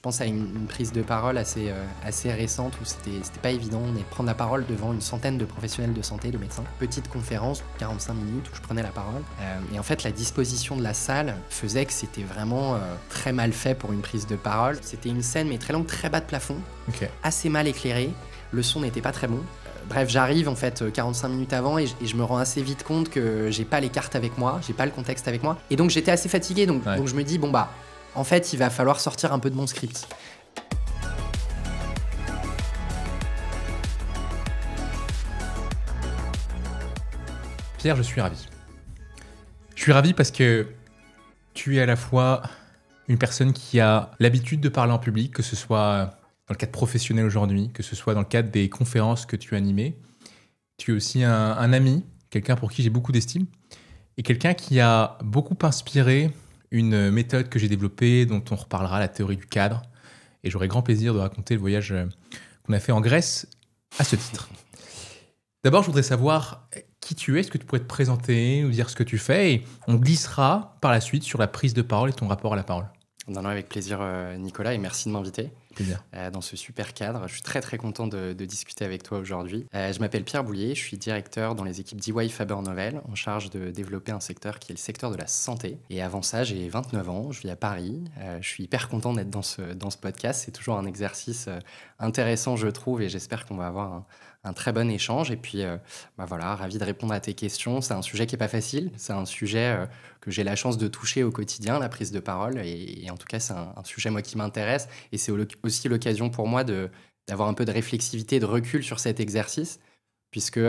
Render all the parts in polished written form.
pense à une prise de parole assez récente où c'était pas évident de prendre la parole devant une centaine de professionnels de santé, de médecins. Petite conférence, 45 minutes où je prenais la parole. Et en fait, la disposition de la salle faisait que c'était vraiment très mal fait pour une prise de parole. C'était une scène mais très longue, très bas de plafond, assez mal éclairée. Le son n'était pas très bon. Bref, j'arrive en fait 45 minutes avant et je me rends assez vite compte que j'ai pas les cartes avec moi, j'ai pas le contexte avec moi. Et donc j'étais assez fatigué, donc je me dis bon bah, en fait il va falloir sortir un peu de mon script. Pierre, je suis ravi. Je suis ravi parce que tu es à la fois une personne qui a l'habitude de parler en public, que ce soit dans le cadre professionnel aujourd'hui, que ce soit dans le cadre des conférences que tu as animées. Tu es aussi un ami, quelqu'un pour qui j'ai beaucoup d'estime, et quelqu'un qui a beaucoup inspiré une méthode que j'ai développée, dont on reparlera, la théorie du cadre. Et j'aurai grand plaisir de raconter le voyage qu'on a fait en Grèce à ce titre. D'abord, je voudrais savoir qui tu es, est-ce que tu pourrais te présenter, ou dire ce que tu fais, et on glissera par la suite sur la prise de parole et ton rapport à la parole. Non, avec plaisir Nicolas, et merci de m'inviter Plaisir. Dans ce super cadre. Je suis très très content de discuter avec toi aujourd'hui. Je m'appelle Pierre Boulier, je suis directeur dans les équipes d'EY Faber Novel, en charge de développer un secteur qui est le secteur de la santé. Et avant ça, j'ai 29 ans, je vis à Paris. Je suis hyper content d'être dans ce podcast. C'est toujours un exercice intéressant, je trouve, et j'espère qu'on va avoir un très bon échange. Et puis, voilà, ravi de répondre à tes questions. C'est un sujet qui n'est pas facile. C'est un sujet que j'ai la chance de toucher au quotidien, la prise de parole. Et en tout cas, c'est un sujet, moi, qui m'intéresse. Et c'est aussi l'occasion pour moi d'avoir un peu de réflexivité, de recul sur cet exercice. Puisque,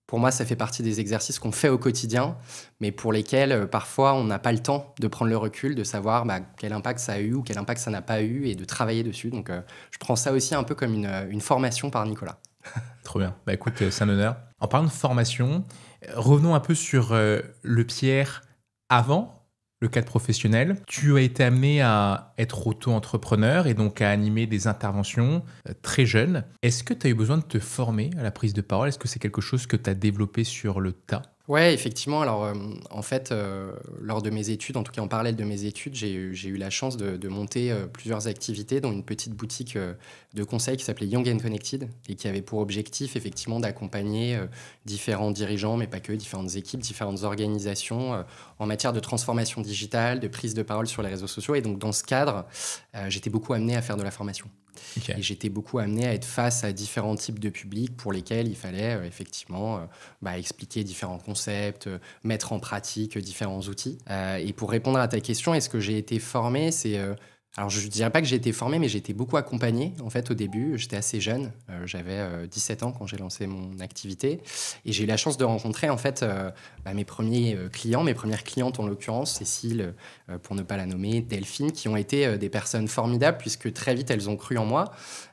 pour moi, ça fait partie des exercices qu'on fait au quotidien, mais pour lesquels, parfois, on n'a pas le temps de prendre le recul, de savoir quel impact ça a eu ou quel impact ça n'a pas eu, et de travailler dessus. Donc, je prends ça aussi un peu comme une formation par Nicolas. Trop bien. Bah écoute, c'est un honneur. En parlant de formation, revenons un peu sur le Pierre avant le cadre professionnel. Tu as été amené à être auto-entrepreneur et donc à animer des interventions très jeunes. Est-ce que tu as eu besoin de te former à la prise de parole? Est-ce que c'est quelque chose que tu as développé sur le tas? Ouais, effectivement. Alors, en fait, lors de mes études, en tout cas en parallèle de mes études, j'ai eu la chance de monter plusieurs activités, dont une petite boutique de conseil qui s'appelait Young and Connected et qui avait pour objectif, effectivement, d'accompagner différents dirigeants, mais pas que, différentes équipes, différentes organisations en matière de transformation digitale, de prise de parole sur les réseaux sociaux. Et donc, dans ce cadre, j'étais beaucoup amené à faire de la formation. Okay. Et j'étais beaucoup amené à être face à différents types de publics pour lesquels il fallait effectivement expliquer différents concepts, mettre en pratique différents outils. Et pour répondre à ta question, est-ce que j'ai été formé? Alors, je ne dirais pas que j'ai été formé, mais j'ai été beaucoup accompagné. En fait, au début, j'étais assez jeune. J'avais 17 ans quand j'ai lancé mon activité. Et j'ai eu la chance de rencontrer, en fait, mes premiers clients, mes premières clientes, en l'occurrence, Cécile, pour ne pas la nommer, Delphine, qui ont été des personnes formidables, puisque très vite, elles ont cru en moi.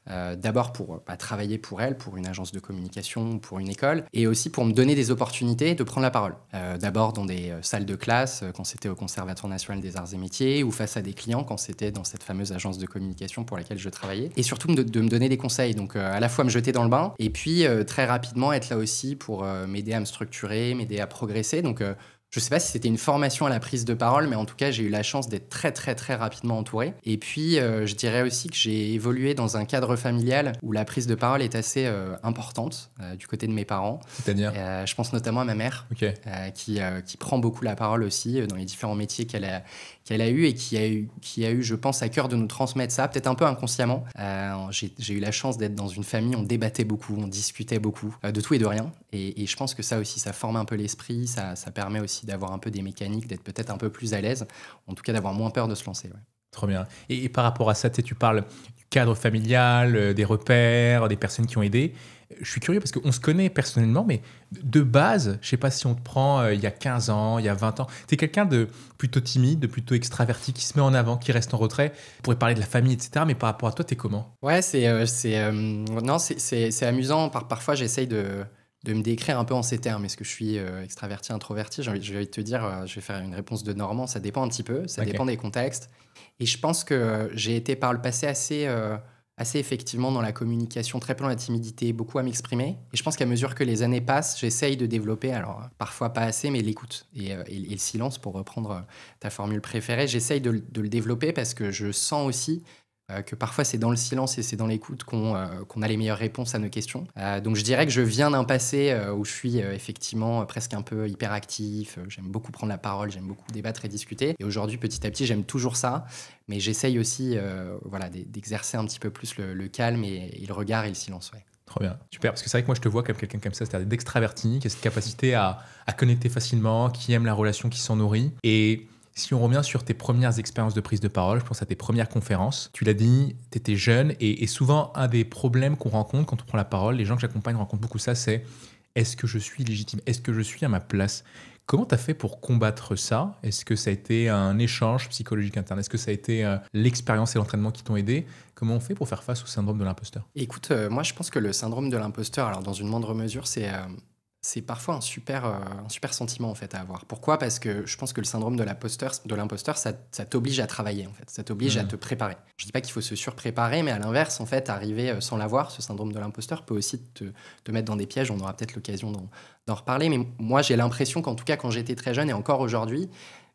D'abord pour travailler pour elles, pour une agence de communication, pour une école, et aussi pour me donner des opportunités de prendre la parole. D'abord dans des salles de classe, quand c'était au Conservatoire national des arts et métiers, ou face à des clients, quand c'était dans cette fameuse agence de communication pour laquelle je travaillais. Et surtout de me donner des conseils, donc à la fois me jeter dans le bain, et puis très rapidement être là aussi pour m'aider à me structurer, m'aider à progresser. Donc je ne sais pas si c'était une formation à la prise de parole, mais en tout cas, j'ai eu la chance d'être très, très, très rapidement entouré. Et puis, je dirais aussi que j'ai évolué dans un cadre familial où la prise de parole est assez importante du côté de mes parents. C'est-à-dire je pense notamment à ma mère, okay. qui prend beaucoup la parole aussi dans les différents métiers qu'elle a eu et qui a eu, je pense, à cœur de nous transmettre ça, peut-être un peu inconsciemment. J'ai eu la chance d'être dans une famille, on débattait beaucoup, on discutait beaucoup, de tout et de rien. Et je pense que ça aussi, ça forme un peu l'esprit, ça permet aussi d'avoir un peu des mécaniques, d'être peut-être un peu plus à l'aise, en tout cas d'avoir moins peur de se lancer. Ouais. Trop bien. Et par rapport à ça, tu parles du cadre familial, des repères, des personnes qui ont aidé. Je suis curieux parce qu'on se connaît personnellement, mais de base, je ne sais pas si on te prend il y a 15 ans, il y a 20 ans, tu es quelqu'un de plutôt timide, de plutôt extraverti, qui se met en avant, qui reste en retrait. On pourrait parler de la famille, etc. Mais par rapport à toi, tu es comment? Ouais, c'est amusant. Parfois, j'essaye de me décrire un peu en ces termes. Est-ce que je suis extraverti, introverti? Je vais te dire, je vais faire une réponse de Normand. Ça dépend un petit peu, ça dépend des contextes. Et je pense que j'ai été par le passé assez effectivement dans la communication, très peu dans la timidité, beaucoup à m'exprimer. Et je pense qu'à mesure que les années passent, j'essaye de développer, alors parfois pas assez, mais l'écoute et le silence, pour reprendre ta formule préférée. J'essaye de le développer parce que je sens aussi que parfois c'est dans le silence et c'est dans l'écoute qu'on a les meilleures réponses à nos questions. Donc je dirais que je viens d'un passé où je suis effectivement presque un peu hyperactif, j'aime beaucoup prendre la parole, j'aime beaucoup débattre et discuter. Et aujourd'hui, petit à petit, j'aime toujours ça, mais j'essaye aussi d'exercer un petit peu plus le calme et le regard et le silence. Ouais. Trop bien, super, parce que c'est vrai que moi je te vois comme quelqu'un comme ça, c'est-à-dire d'extraverti, qui a cette capacité à connecter facilement, qui aime la relation, qui s'en nourrit. Et si on revient sur tes premières expériences de prise de parole, je pense à tes premières conférences, tu l'as dit, tu étais jeune, et souvent un des problèmes qu'on rencontre quand on prend la parole, les gens que j'accompagne rencontrent beaucoup ça, c'est est-ce que je suis légitime? Est-ce que je suis à ma place? Comment tu as fait pour combattre ça? Est-ce que ça a été un échange psychologique interne? Est-ce que ça a été l'expérience et l'entraînement qui t'ont aidé? Comment on fait pour faire face au syndrome de l'imposteur? Écoute, moi je pense que le syndrome de l'imposteur, alors dans une moindre mesure, c'est parfois un super sentiment en fait à avoir. Pourquoi? Parce que je pense que le syndrome de l'imposteur, ça t'oblige à travailler en fait. Ça t'oblige à te préparer. Je dis pas qu'il faut se surpréparer, mais à l'inverse, en fait, arriver sans l'avoir, ce syndrome de l'imposteur peut aussi te mettre dans des pièges. On aura peut-être l'occasion d'en reparler. Mais moi, j'ai l'impression qu'en tout cas, quand j'étais très jeune et encore aujourd'hui,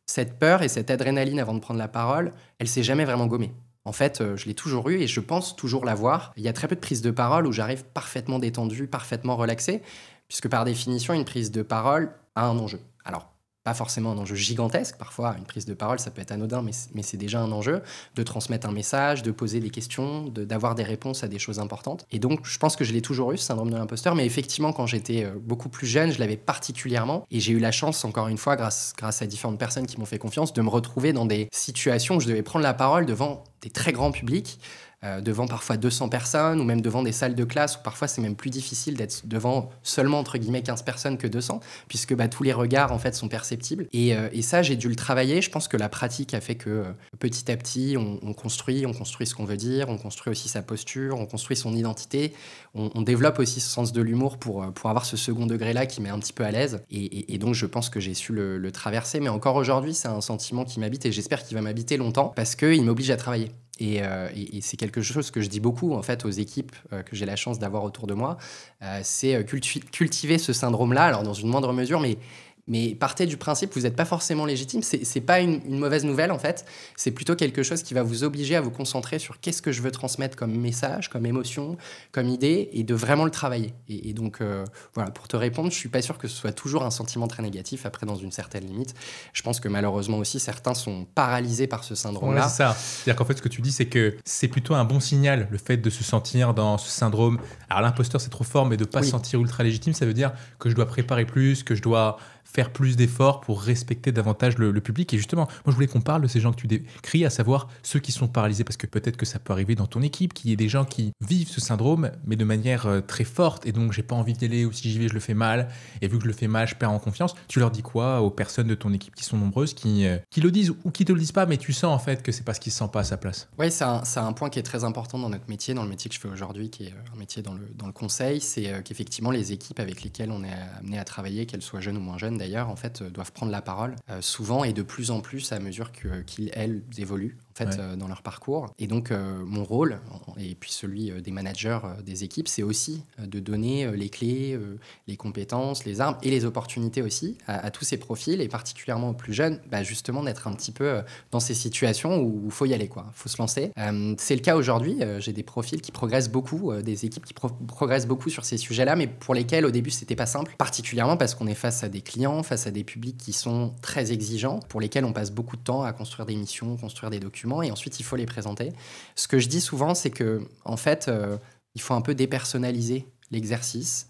cette peur et cette adrénaline avant de prendre la parole, elle s'est jamais vraiment gommée. En fait, je l'ai toujours eu et je pense toujours l'avoir. Il y a très peu de prises de parole où j'arrive parfaitement détendu, parfaitement relaxé, puisque par définition, une prise de parole a un enjeu. Alors, pas forcément un enjeu gigantesque. Parfois, une prise de parole, ça peut être anodin, mais c'est déjà un enjeu de transmettre un message, de poser des questions, d'avoir des réponses à des choses importantes. Et donc, je pense que je l'ai toujours eu, ce syndrome de l'imposteur. Mais effectivement, quand j'étais beaucoup plus jeune, je l'avais particulièrement. Et j'ai eu la chance, encore une fois, grâce à différentes personnes qui m'ont fait confiance, de me retrouver dans des situations où je devais prendre la parole devant des très grands publics, devant parfois 200 personnes ou même devant des salles de classe où parfois c'est même plus difficile d'être devant seulement entre guillemets 15 personnes que 200 puisque tous les regards en fait sont perceptibles et ça j'ai dû le travailler. Je pense que la pratique a fait que petit à petit on construit ce qu'on veut dire, on construit aussi sa posture, on construit son identité, on développe aussi ce sens de l'humour pour avoir ce second degré là qui met un petit peu à l'aise et donc je pense que j'ai su le traverser, mais encore aujourd'hui c'est un sentiment qui m'habite et j'espère qu'il va m'habiter longtemps parce qu'il m'oblige à travailler. Et c'est quelque chose que je dis beaucoup en fait aux équipes que j'ai la chance d'avoir autour de moi, c'est cultiver ce syndrome-là, alors dans une moindre mesure, mais partez du principe que vous n'êtes pas forcément légitime. C'est pas une mauvaise nouvelle en fait, c'est plutôt quelque chose qui va vous obliger à vous concentrer sur qu'est-ce que je veux transmettre comme message, comme émotion, comme idée, et de vraiment le travailler. Et donc voilà, pour te répondre, je suis pas sûr que ce soit toujours un sentiment très négatif, après dans une certaine limite. Je pense que malheureusement aussi, certains sont paralysés par ce syndrome-là. Ouais, c'est ça. C'est-à-dire qu'en fait, ce que tu dis, c'est que c'est plutôt un bon signal, le fait de se sentir dans ce syndrome. Alors l'imposteur, c'est trop fort, mais de ne pas se sentir ultra légitime, ça veut dire que je dois préparer plus, que je dois faire plus d'efforts pour respecter davantage le public. Et justement, moi, je voulais qu'on parle de ces gens que tu décris, à savoir ceux qui sont paralysés, parce que peut-être que ça peut arriver dans ton équipe, qu'il y ait des gens qui vivent ce syndrome, mais de manière très forte, et donc j'ai pas envie d'y aller, ou si j'y vais, je le fais mal, et vu que je le fais mal, je perds en confiance. Tu leur dis quoi aux personnes de ton équipe qui sont nombreuses, qui le disent ou qui te le disent pas, mais tu sens en fait que c'est parce qu'ils se sentent pas à sa place? Oui, c'est un point qui est très important dans notre métier, dans le métier que je fais aujourd'hui, qui est un métier dans le conseil, c'est qu'effectivement les équipes avec lesquelles on est amené à travailler, qu'elles soient jeunes ou moins jeunes d'ailleurs, en fait, doivent prendre la parole souvent et de plus en plus à mesure qu'ils, elles, évoluent en fait, dans leur parcours. Et donc, mon rôle, et puis celui des managers des équipes, c'est aussi de donner les clés, les compétences, les armes et les opportunités aussi à tous ces profils, et particulièrement aux plus jeunes, justement d'être un petit peu dans ces situations où il faut y aller, quoi. Il faut se lancer. C'est le cas aujourd'hui. J'ai des profils qui progressent beaucoup, des équipes qui progressent beaucoup sur ces sujets-là, mais pour lesquels au début c'était pas simple, particulièrement parce qu'on est face à des clients, face à des publics qui sont très exigeants, pour lesquels on passe beaucoup de temps à construire des missions, construire des documents, et ensuite il faut les présenter. Ce que je dis souvent, c'est que en fait, il faut un peu dépersonnaliser l'exercice.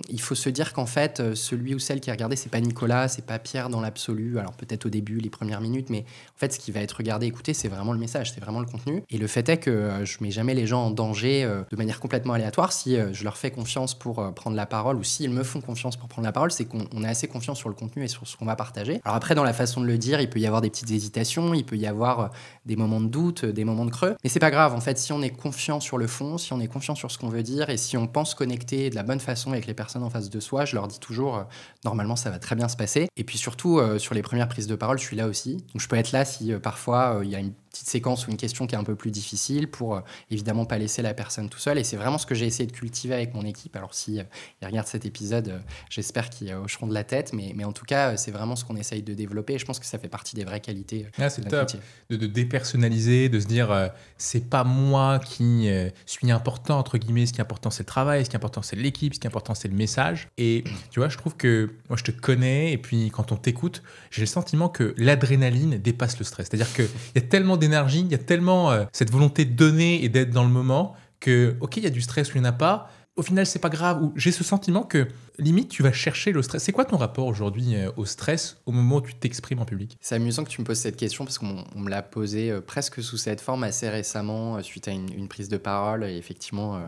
Il faut se dire qu'en fait, celui ou celle qui est regardé, c'est pas Nicolas, c'est pas Pierre dans l'absolu. Alors peut-être au début, les premières minutes, mais en fait, ce qui va être regardé, écouté, c'est vraiment le message, c'est vraiment le contenu. Et le fait est que je mets jamais les gens en danger de manière complètement aléatoire. Si je leur fais confiance pour prendre la parole, ou s'ils me font confiance pour prendre la parole, c'est qu'on a assez confiance sur le contenu et sur ce qu'on va partager. Alors après, dans la façon de le dire, il peut y avoir des petites hésitations, il peut y avoir des moments de doute, des moments de creux, mais c'est pas grave. En fait, si on est confiant sur le fond, si on est confiant sur ce qu'on veut dire, et si on pense connecter de la bonne façon avec les personnes en face de soi, je leur dis toujours normalement ça va très bien se passer. Et puis surtout sur les premières prises de parole, je suis là aussi, donc je peux être là si parfois il y a petite séquence ou une question qui est un peu plus difficile pour évidemment pas laisser la personne tout seul. Et c'est vraiment ce que j'ai essayé de cultiver avec mon équipe. Alors si ils regardent cet épisode, j'espère qu'ils hocheront de la tête, mais en tout cas, c'est vraiment ce qu'on essaye de développer. Et je pense que ça fait partie des vraies qualités. C'est top de dépersonnaliser, de se dire c'est pas moi qui suis important, entre guillemets. Ce qui est important, c'est le travail, ce qui est important, c'est l'équipe, ce qui est important, c'est le message. Et tu vois, je trouve que moi, je te connais, et puis quand on t'écoute, j'ai le sentiment que l'adrénaline dépasse le stress. C'est-à-dire qu'il y a tellement d'énergie, il y a tellement cette volonté de donner et d'être dans le moment que, ok, il y a du stress ou il n'y en a pas. Au final, c'est pas grave. Ou j'ai ce sentiment que, limite, tu vas chercher le stress. C'est quoi ton rapport aujourd'hui au stress au moment où tu t'exprimes en public? C'est amusant que tu me poses cette question parce qu'on me l'a posée presque sous cette forme assez récemment suite à une prise de parole. Et effectivement,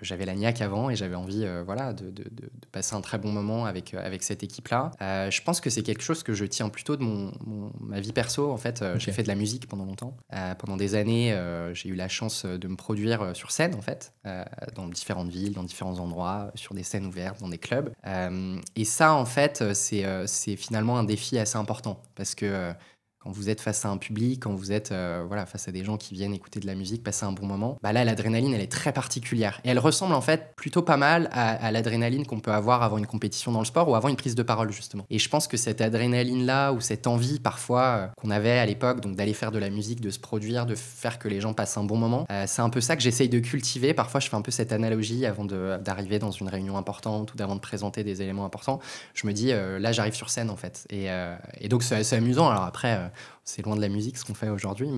j'avais la niaque avant et j'avais envie de passer un très bon moment avec cette équipe-là. Je pense que c'est quelque chose que je tiens plutôt de ma vie perso. En fait, Ok. j'ai fait de la musique pendant longtemps. Pendant des années, j'ai eu la chance de me produire sur scène, en fait, dans différentes villes, dans différents endroits, sur des scènes ouvertes, dans des clubs. Et ça, en fait, c'est finalement un défi assez important parce que quand vous êtes face à un public, quand vous êtes face à des gens qui viennent écouter de la musique, passer un bon moment, bah là, l'adrénaline, elle est très particulière. Et elle ressemble en fait plutôt pas mal à l'adrénaline qu'on peut avoir avant une compétition dans le sport ou avant une prise de parole, justement. Et je pense que cette adrénaline-là ou cette envie parfois qu'on avait à l'époque, donc d'aller faire de la musique, de se produire, de faire que les gens passent un bon moment, c'est un peu ça que j'essaye de cultiver. Parfois, je fais un peu cette analogie avant d'arriver dans une réunion importante ou d'avant de présenter des éléments importants. Je me dis, là, j'arrive sur scène, en fait. Et donc, c'est assez amusant. Alors après, c'est loin de la musique ce qu'on fait aujourd'hui,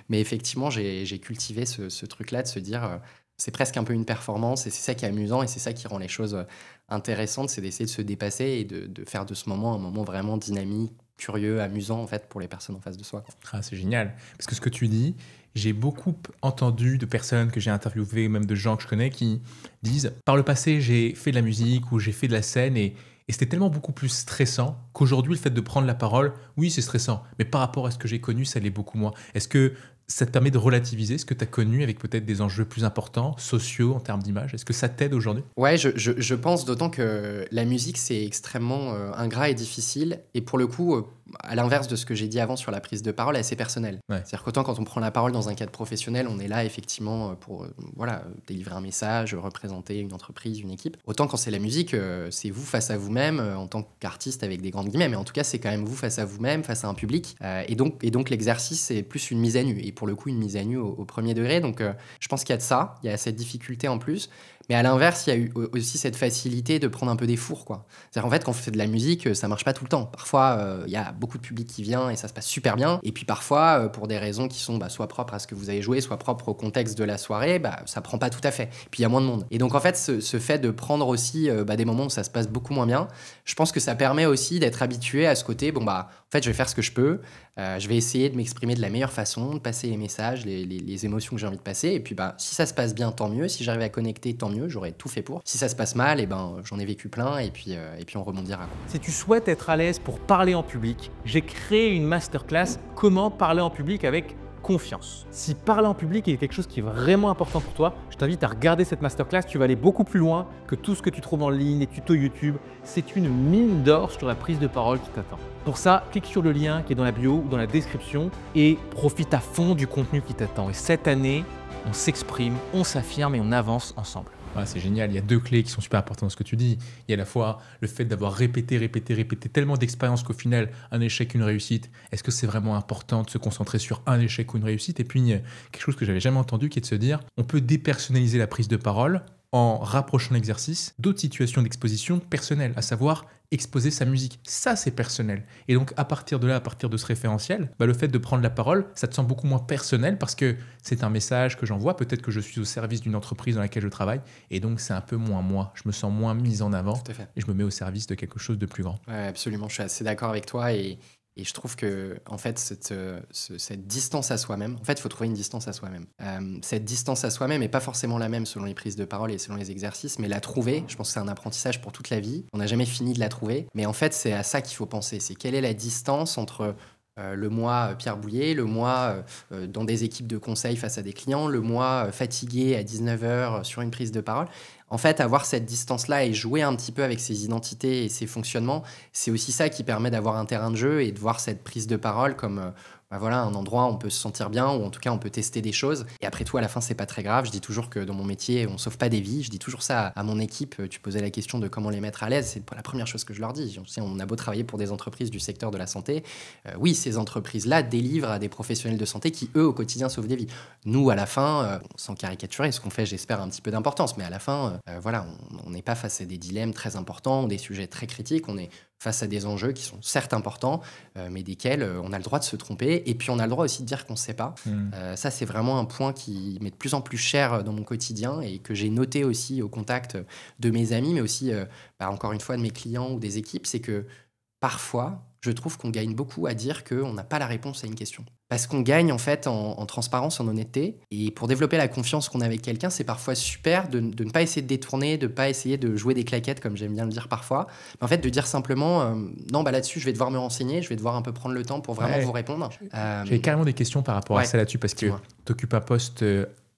mais effectivement, j'ai cultivé ce truc-là de se dire, c'est presque un peu une performance et c'est ça qui est amusant et c'est ça qui rend les choses intéressantes, c'est d'essayer de se dépasser et de faire de ce moment un moment vraiment dynamique, curieux, amusant en fait pour les personnes en face de soi, quoi. Ah, c'est génial. Parce que ce que tu dis, j'ai beaucoup entendu de personnes que j'ai interviewées, même de gens que je connais, qui disent « Par le passé, j'ai fait de la musique ou j'ai fait de la scène et c'était tellement beaucoup plus stressant qu'aujourd'hui, le fait de prendre la parole, oui, c'est stressant, mais par rapport à ce que j'ai connu, ça l'est beaucoup moins. » Est-ce que ça te permet de relativiser ce que tu as connu avec peut-être des enjeux plus importants, sociaux, en termes d'image? Est-ce que ça t'aide aujourd'hui? Ouais, je pense d'autant que la musique, c'est extrêmement ingrat et difficile. Et pour le coup, à l'inverse de ce que j'ai dit avant sur la prise de parole, assez personnelle. Ouais. C'est-à-dire qu'autant quand on prend la parole dans un cadre professionnel, on est là effectivement pour délivrer un message, représenter une entreprise, une équipe. Autant quand c'est la musique, c'est vous face à vous-même en tant qu'artiste avec des grandes guillemets. Mais en tout cas, c'est quand même vous face à vous-même, face à un public. Et donc l'exercice, c'est plus une mise à nu. Et pour le coup, une mise à nu au premier degré. Donc je pense qu'il y a de ça, il y a cette difficulté en plus. Mais à l'inverse, il y a eu aussi cette facilité de prendre un peu des fours, quoi. C'est-à-dire, en fait, quand on fait de la musique, ça marche pas tout le temps. Parfois, il y a beaucoup de public qui vient et ça se passe super bien. Et puis parfois, pour des raisons qui sont soit propres à ce que vous avez joué, soit propres au contexte de la soirée, ça prend pas tout à fait. Puis il y a moins de monde. Et donc, en fait, ce fait de prendre aussi des moments où ça se passe beaucoup moins bien, je pense que ça permet aussi d'être habitué à ce côté, en fait, je vais faire ce que je peux. Je vais essayer de m'exprimer de la meilleure façon, de passer les messages, les émotions que j'ai envie de passer. Et puis, si ça se passe bien, tant mieux. Si j'arrive à connecter, tant mieux. J'aurais tout fait pour. Si ça se passe mal, j'en ai vécu plein. Et puis on rebondira, quoi. Si tu souhaites être à l'aise pour parler en public, j'ai créé une masterclass « Comment parler en public avec confiance ». Si parler en public est quelque chose qui est vraiment important pour toi, je t'invite à regarder cette masterclass. Tu vas aller beaucoup plus loin que tout ce que tu trouves en ligne, les tutos YouTube. C'est une mine d'or sur la prise de parole qui t'attend. Pour ça, clique sur le lien qui est dans la bio ou dans la description et profite à fond du contenu qui t'attend. Et cette année, on s'exprime, on s'affirme et on avance ensemble. Ouais, c'est génial, il y a deux clés qui sont super importantes dans ce que tu dis. Il y a à la fois le fait d'avoir répété tellement d'expériences qu'au final, un échec, une réussite, est-ce que c'est vraiment important de se concentrer sur un échec ou une réussite? Et puis, quelque chose que j'avais jamais entendu qui est de se dire, on peut dépersonnaliser la prise de parole en rapprochant l'exercice d'autres situations d'exposition personnelles, à savoir exposer sa musique. Ça, c'est personnel. Et donc, à partir de là, à partir de ce référentiel, le fait de prendre la parole, ça te semble beaucoup moins personnel parce que c'est un message que j'envoie. Peut-être que je suis au service d'une entreprise dans laquelle je travaille. Et donc, c'est un peu moins moi. Je me sens moins mis en avant. Tout à fait. Et je me mets au service de quelque chose de plus grand. Ouais, absolument. Je suis assez d'accord avec toi. Et je trouve que, en fait, cette distance à soi-même, en fait, il faut trouver une distance à soi-même. Cette distance à soi-même n'est pas forcément la même selon les prises de parole et selon les exercices, mais la trouver, je pense que c'est un apprentissage pour toute la vie. On n'a jamais fini de la trouver, mais en fait, c'est à ça qu'il faut penser. C'est quelle est la distance entre le moi Pierre Bouillet, le moi dans des équipes de conseil face à des clients, le moi fatigué à 19h sur une prise de parole. En fait, avoir cette distance-là et jouer un petit peu avec ses identités et ses fonctionnements, c'est aussi ça qui permet d'avoir un terrain de jeu et de voir cette prise de parole comme voilà, un endroit où on peut se sentir bien, ou en tout cas on peut tester des choses. Et après tout, à la fin, c'est pas très grave. Je dis toujours que dans mon métier, on sauve pas des vies. Je dis toujours ça à mon équipe. Tu posais la question de comment les mettre à l'aise. C'est pas la première chose que je leur dis. On a beau travailler pour des entreprises du secteur de la santé. Oui, ces entreprises-là délivrent à des professionnels de santé qui, eux, au quotidien, sauvent des vies. Nous, à la fin, sans caricaturer, ce qu'on fait, j'espère, a un petit peu d'importance. Mais à la fin, voilà, on n'est pas face à des dilemmes très importants, des sujets très critiques. On est face à des enjeux qui sont certes importants, mais desquels on a le droit de se tromper. Et puis, on a le droit aussi de dire qu'on ne sait pas. Ça, c'est vraiment un point qui m'est de plus en plus cher dans mon quotidien et que j'ai noté aussi au contact de mes amis, mais aussi, encore une fois, de mes clients ou des équipes. C'est que parfois, je trouve qu'on gagne beaucoup à dire qu'on n'a pas la réponse à une question. Parce qu'on gagne en fait en transparence, en honnêteté. Et pour développer la confiance qu'on a avec quelqu'un, c'est parfois super de ne pas essayer de détourner, de ne pas essayer de jouer des claquettes, comme j'aime bien le dire parfois. Mais en fait, de dire simplement, non, là-dessus, je vais devoir me renseigner, je vais devoir un peu prendre le temps pour vraiment vous répondre. J'avais carrément des questions par rapport à ça là-dessus, parce que tu occupes un poste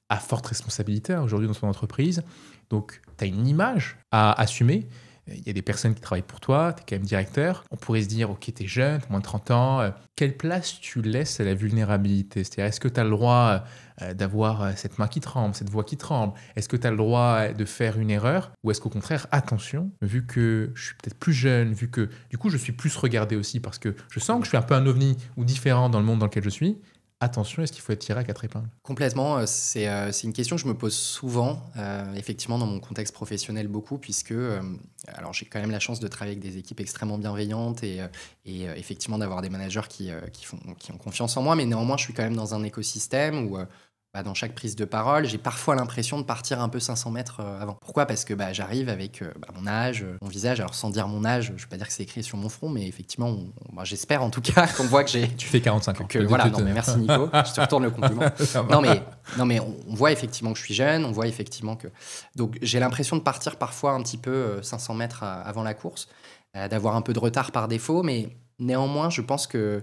à forte responsabilité aujourd'hui dans ton entreprise. Donc, tu as une image à assumer. Il y a des personnes qui travaillent pour toi, tu es quand même directeur. On pourrait se dire, ok, tu es jeune, tu as moins de 30 ans. Quelle place tu laisses à la vulnérabilité? C'est-à-dire, est-ce que tu as le droit d'avoir cette main qui tremble, cette voix qui tremble? Est-ce que tu as le droit de faire une erreur? Ou est-ce qu'au contraire, attention, vu que je suis peut-être plus jeune, vu que du coup je suis plus regardé aussi parce que je sens que je suis un peu un ovni ou différent dans le monde dans lequel je suis, attention, est-ce qu'il faut être tiré à 4 épingles? Complètement, c'est une question que je me pose souvent, effectivement dans mon contexte professionnel beaucoup, puisque alors j'ai quand même la chance de travailler avec des équipes extrêmement bienveillantes et effectivement d'avoir des managers qui ont confiance en moi, mais néanmoins je suis quand même dans un écosystème où dans chaque prise de parole, j'ai parfois l'impression de partir un peu 500 mètres avant. Pourquoi? Parce que j'arrive avec mon âge, mon visage. Alors sans dire mon âge, je ne vais pas dire que c'est écrit sur mon front, mais effectivement, j'espère en tout cas qu'on voit que j'ai... Tu fais 45 ans. Voilà, non, mais merci Nico, je te retourne le compliment. non mais on voit effectivement que je suis jeune, on voit effectivement que... Donc j'ai l'impression de partir parfois un petit peu 500 mètres avant la course, d'avoir un peu de retard par défaut, mais néanmoins, je pense que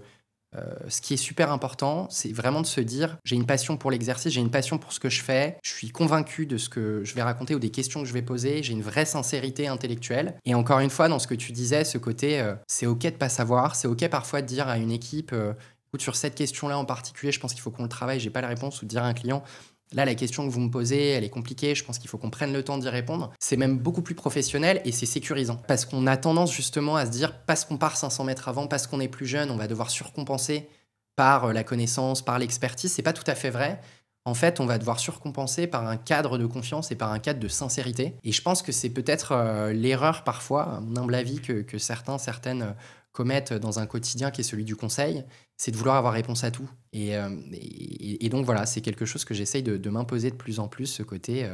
ce qui est super important, c'est vraiment de se dire j'ai une passion pour l'exercice, j'ai une passion pour ce que je fais, je suis convaincu de ce que je vais raconter ou des questions que je vais poser, j'ai une vraie sincérité intellectuelle. Et encore une fois, dans ce que tu disais, ce côté c'est ok de pas savoir, c'est ok parfois de dire à une équipe écoute, sur cette question-là en particulier, je pense qu'il faut qu'on le travaille, j'ai pas la réponse, ou de dire à un client là, la question que vous me posez, elle est compliquée, je pense qu'il faut qu'on prenne le temps d'y répondre. C'est même beaucoup plus professionnel et c'est sécurisant. Parce qu'on a tendance justement à se dire, parce qu'on part 500 mètres avant, parce qu'on est plus jeune, on va devoir surcompenser par la connaissance, par l'expertise. C'est pas tout à fait vrai. En fait, on va devoir surcompenser par un cadre de confiance et par un cadre de sincérité. Et je pense que c'est peut-être l'erreur parfois, à mon humble avis, que certaines commettent dans un quotidien qui est celui du conseil, c'est de vouloir avoir réponse à tout. Et donc voilà, c'est quelque chose que j'essaye de m'imposer de plus en plus, ce côté,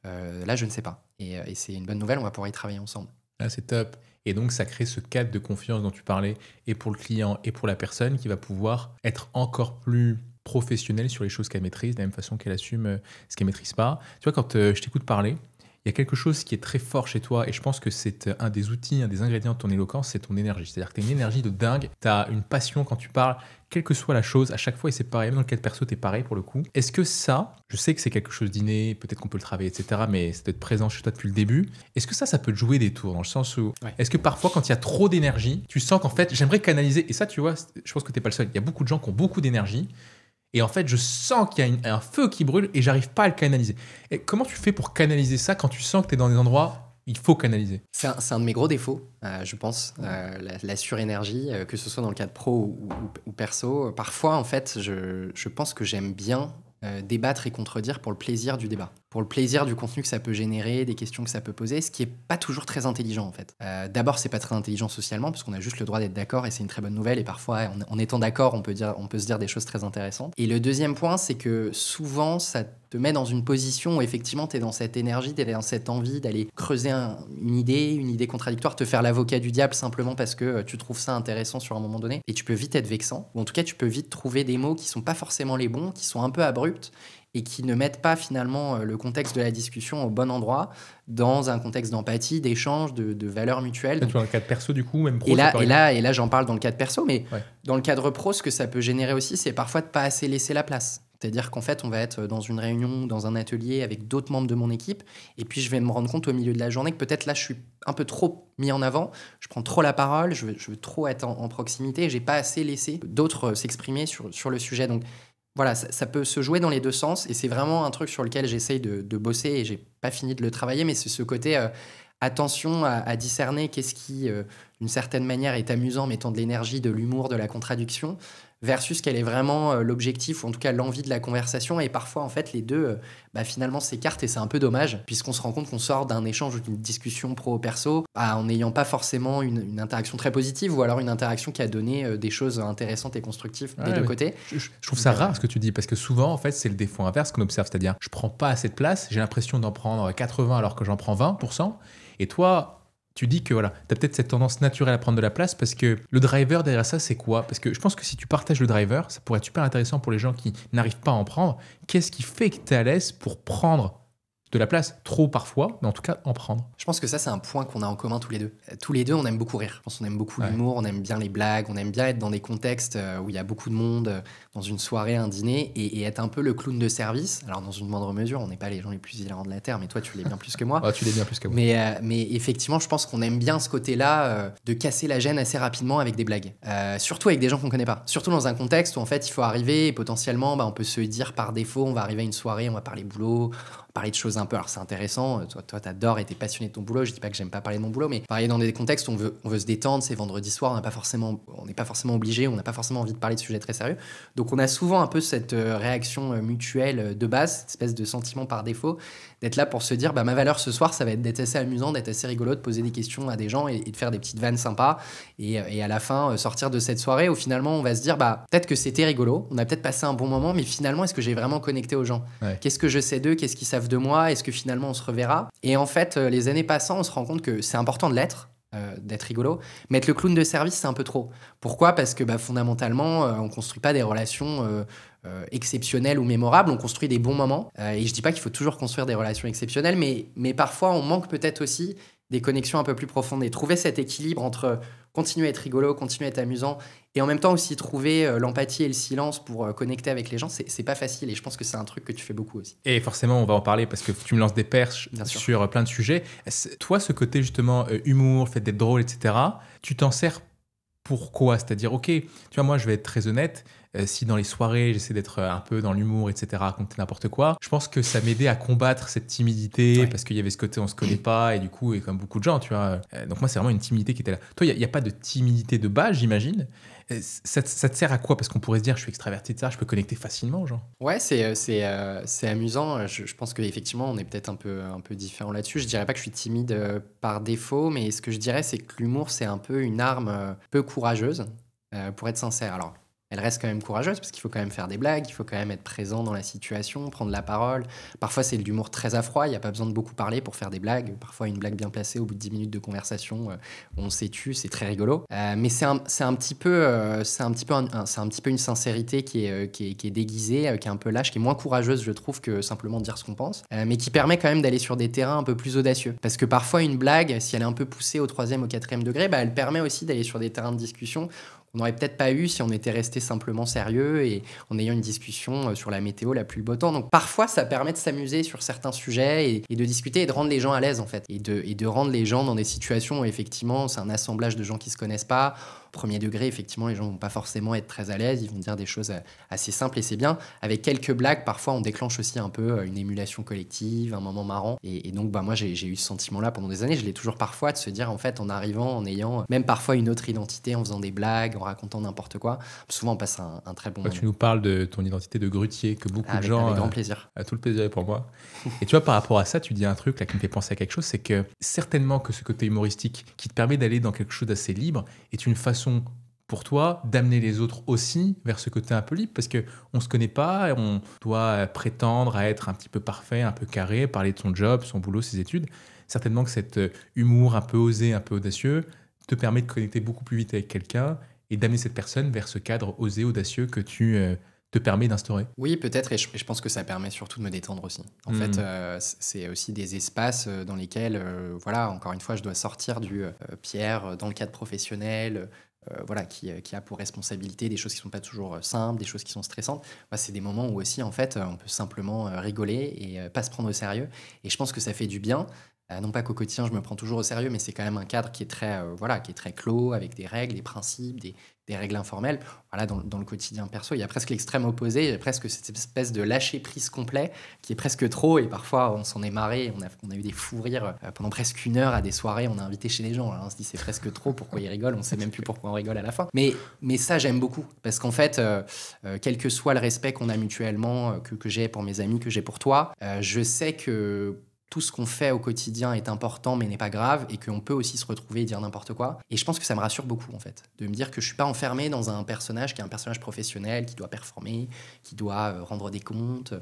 là je ne sais pas. Et c'est une bonne nouvelle, on va pouvoir y travailler ensemble. Ah, c'est top. Et donc ça crée ce cadre de confiance dont tu parlais, et pour le client et pour la personne, qui va pouvoir être encore plus professionnelle sur les choses qu'elle maîtrise, de la même façon qu'elle assume ce qu'elle ne maîtrise pas. Tu vois, quand je t'écoute parler, il y a quelque chose qui est très fort chez toi, et je pense que c'est un des outils, un des ingrédients de ton éloquence, c'est ton énergie. C'est-à-dire que tu as une énergie de dingue, tu as une passion quand tu parles, quelle que soit la chose, à chaque fois, et c'est pareil, même dans le cas de perso, tu es pareil pour le coup. Est-ce que ça, je sais que c'est quelque chose d'inné, peut-être qu'on peut le travailler, etc., mais c'est d'être présent chez toi depuis le début, est-ce que ça peut te jouer des tours, dans le sens où, est-ce que parfois, quand il y a trop d'énergie, tu sens qu'en fait, j'aimerais canaliser, et ça, tu vois, je pense que tu n'es pas le seul, il y a beaucoup de gens qui ont beaucoup d'énergie, et en fait, je sens qu'il y a un feu qui brûle et j'arrive pas à le canaliser. Et comment tu fais pour canaliser ça quand tu sens que tu es dans des endroits où il faut canaliser? C'est un de mes gros défauts, je pense, la surénergie, que ce soit dans le cadre pro ou perso. Parfois, en fait, je pense que j'aime bien débattre et contredire pour le plaisir du débat, pour le plaisir du contenu que ça peut générer, des questions que ça peut poser, ce qui est pas toujours très intelligent en fait. D'abord, c'est pas très intelligent socialement parce qu'on a juste le droit d'être d'accord et c'est une très bonne nouvelle, et parfois en étant d'accord on peut se dire des choses très intéressantes. Et le deuxième point, c'est que souvent ça te met dans une position où effectivement tu es dans cette énergie, tu es dans cette envie d'aller creuser une idée contradictoire, te faire l'avocat du diable simplement parce que tu trouves ça intéressant sur un moment donné, et tu peux vite être vexant, ou en tout cas tu peux vite trouver des mots qui sont pas forcément les bons, qui sont un peu abrupts et qui ne mettent pas finalement le contexte de la discussion au bon endroit, dans un contexte d'empathie, d'échange, de valeurs mutuelles. Tu vois, dans le cadre perso, du coup, même pro. Et là, j'en parle dans le cadre perso, mais dans le cadre pro, ce que ça peut générer aussi, c'est parfois de pas assez laisser la place. C'est-à-dire qu'en fait, on va être dans une réunion, dans un atelier avec d'autres membres de mon équipe, et puis je vais me rendre compte au milieu de la journée que peut-être là, je suis un peu trop mis en avant, je prends trop la parole, je veux trop être en proximité, et j'ai pas assez laissé d'autres s'exprimer sur le sujet. Donc voilà, ça peut se jouer dans les deux sens, et c'est vraiment un truc sur lequel j'essaye de bosser, et j'ai pas fini de le travailler, mais c'est ce côté attention à discerner qu'est-ce qui, d'une certaine manière, est amusant, mettant de l'énergie, de l'humour, de la contradiction, versus quel est vraiment l'objectif, ou en tout cas l'envie de la conversation. Et parfois, en fait, les deux, finalement, s'écartent, et c'est un peu dommage, puisqu'on se rend compte qu'on sort d'un échange ou d'une discussion pro-perso en n'ayant pas forcément une interaction très positive, ou alors une interaction qui a donné des choses intéressantes et constructives des deux côtés. Je trouve ça rare ce que tu dis, parce que souvent, en fait, c'est le défaut inverse qu'on observe, c'est-à-dire je prends pas assez de place, j'ai l'impression d'en prendre 80 alors que j'en prends 20%, et toi, tu dis que voilà, tu as peut-être cette tendance naturelle à prendre de la place parce que le driver derrière ça, c'est quoi? Parce que je pense que si tu partages le driver, ça pourrait être super intéressant pour les gens qui n'arrivent pas à en prendre. Qu'est-ce qui fait que tu es à l'aise pour prendre de la place? Trop parfois, mais en tout cas en prendre. Je pense que ça, c'est un point qu'on a en commun tous les deux. Tous les deux, on aime beaucoup rire. Je pense qu'on aime beaucoup l'humour, on aime bien les blagues, on aime bien être dans des contextes où il y a beaucoup de monde, dans une soirée, un dîner, et être un peu le clown de service. Alors, dans une moindre mesure, on n'est pas les gens les plus hilarants de la Terre, mais toi, tu l'es bien plus que moi. Ah, tu l'es bien plus que moi. Mais effectivement, je pense qu'on aime bien ce côté-là de casser la gêne assez rapidement avec des blagues. Surtout avec des gens qu'on connaît pas. Surtout dans un contexte où, en fait, il faut arriver et potentiellement, on peut se dire par défaut, on va arriver à une soirée, on va parler boulot, parler de choses un peu. Alors, c'est intéressant. Toi, t'adores et t'es passionné de ton boulot. Je dis pas que j'aime pas parler de mon boulot, mais parler dans des contextes où on veut se détendre, c'est vendredi soir, on n'est pas forcément obligé, on n'a pas forcément envie de parler de sujets très sérieux. Donc, on a souvent un peu cette réaction mutuelle de base, cette espèce de sentiment par défaut, d'être là pour se dire, ma valeur ce soir, ça va être d'être assez amusant, d'être assez rigolo, de poser des questions à des gens et de faire des petites vannes sympas. Et à la fin, sortir de cette soirée où finalement, on va se dire, peut-être que c'était rigolo, on a peut-être passé un bon moment, mais finalement, est-ce que j'ai vraiment connecté aux gens? Qu'est-ce que je sais d'eux? Qu'est-ce qu'ils savent de moi? Est-ce que finalement, on se reverra? Et en fait, les années passant, on se rend compte que c'est important de l'être, d'être rigolo, mais être le clown de service, c'est un peu trop. Pourquoi? Parce que fondamentalement, on construit pas des relations exceptionnelles ou mémorables, on construit des bons moments. Et je dis pas qu'il faut toujours construire des relations exceptionnelles, mais parfois, on manque peut-être aussi des connexions un peu plus profondes. Et trouver cet équilibre entre continuer à être rigolo, continuer à être amusant, et en même temps aussi trouver l'empathie et le silence pour connecter avec les gens, c'est pas facile. Et je pense que c'est un truc que tu fais beaucoup aussi. Et forcément, on va en parler parce que tu me lances des perches sur plein de sujets. Toi, ce côté justement humour, fait d'être drôle, etc., tu t'en sers pourquoi? C'est-à-dire, ok, tu vois, moi, je vais être très honnête. Si dans les soirées, j'essaie d'être un peu dans l'humour, etc., raconter n'importe quoi, je pense que ça m'aidait à combattre cette timidité parce qu'il y avait ce côté on se connaît pas et du coup, et comme beaucoup de gens, tu vois. Donc moi, c'est vraiment une timidité qui était là. Toi, il n'y a pas de timidité de base, j'imagine. Ça te sert à quoi? Parce qu'on pourrait se dire, je suis extraverti de ça, je peux connecter facilement aux gens. Ouais, c'est amusant. Je pense qu'effectivement, on est peut-être un peu différent là-dessus. Je dirais pas que je suis timide par défaut, mais ce que je dirais, c'est que l'humour, c'est un peu une arme peu courageuse, pour être sincère. Alors, elle reste quand même courageuse parce qu'il faut quand même faire des blagues, il faut quand même être présent dans la situation, prendre la parole. Parfois, c'est de l'humour très à froid, il n'y a pas besoin de beaucoup parler pour faire des blagues. Parfois, une blague bien placée, au bout de 10 minutes de conversation, on s'est tu, c'est très rigolo. Mais c'est un petit peu une sincérité qui est déguisée, qui est un peu lâche, qui est moins courageuse, je trouve, que simplement dire ce qu'on pense, mais qui permet quand même d'aller sur des terrains un peu plus audacieux. Parce que parfois, une blague, si elle est un peu poussée au 3e, au 4e degré, elle permet aussi d'aller sur des terrains de discussion on n'aurait peut-être pas eu si on était resté simplement sérieux et en ayant une discussion sur la météo, la pluie, le beau temps. Donc parfois, ça permet de s'amuser sur certains sujets et de discuter et de rendre les gens à l'aise, en fait. Et de rendre les gens dans des situations où, effectivement, c'est un assemblage de gens qui ne se connaissent pas. Premier degré, effectivement, les gens vont pas forcément être très à l'aise, ils vont dire des choses assez simples et c'est bien. Avec quelques blagues, parfois, on déclenche aussi un peu une émulation collective, un moment marrant. Et donc, moi, j'ai eu ce sentiment-là pendant des années. Je l'ai toujours parfois de se dire, en fait, en arrivant, en ayant même parfois une autre identité, en faisant des blagues, en racontant n'importe quoi. Souvent, on passe un très bon moment. Tu nous parles de ton identité de grutier que beaucoup de gens... Avec grand plaisir. Tout le plaisir est pour moi. Et tu vois, par rapport à ça, tu dis un truc là qui me fait penser à quelque chose, c'est que certainement que ce côté humoristique qui te permet d'aller dans quelque chose d'assez libre est une façon pour toi d'amener les autres aussi vers ce côté un peu libre, parce qu'on ne se connaît pas, on doit prétendre à être un petit peu parfait, un peu carré, parler de son job, son boulot, ses études. Certainement que cet humour un peu osé, un peu audacieux te permet de connecter beaucoup plus vite avec quelqu'un et d'amener cette personne vers ce cadre osé, audacieux que tu te permet d'instaurer. Oui, peut-être, et je pense que ça permet surtout de me détendre aussi. En fait, c'est aussi des espaces dans lesquels, voilà, encore une fois, je dois sortir du Pierre dans le cadre professionnel, voilà, qui a pour responsabilité des choses qui sont pas toujours simples, des choses qui sont stressantes. Bah, c'est des moments où aussi, en fait, on peut simplement rigoler et pas se prendre au sérieux. Et je pense que ça fait du bien. Non pas qu'au quotidien, je me prends toujours au sérieux, mais c'est quand même un cadre qui est très, voilà, qui est très clos, avec des règles, des principes, des règles informelles. Voilà, dans le quotidien perso, il y a presque l'extrême opposé, il y a presque cette espèce de lâcher-prise complet qui est presque trop, et parfois on s'en est marré, on a eu des fous rires pendant presque 1 heure à des soirées, on a invité chez les gens, alors on se dit c'est presque trop, pourquoi ils rigolent, on sait même plus pourquoi on rigole à la fin. Mais ça, j'aime beaucoup, parce qu'en fait, quel que soit le respect qu'on a mutuellement, que j'ai pour mes amis, que j'ai pour toi, je sais que tout ce qu'on fait au quotidien est important mais n'est pas grave et qu'on peut aussi se retrouver et dire n'importe quoi. Et je pense que ça me rassure beaucoup en fait, de me dire que je suis pas enfermé dans un personnage qui est un personnage professionnel, qui doit performer, qui doit rendre des comptes,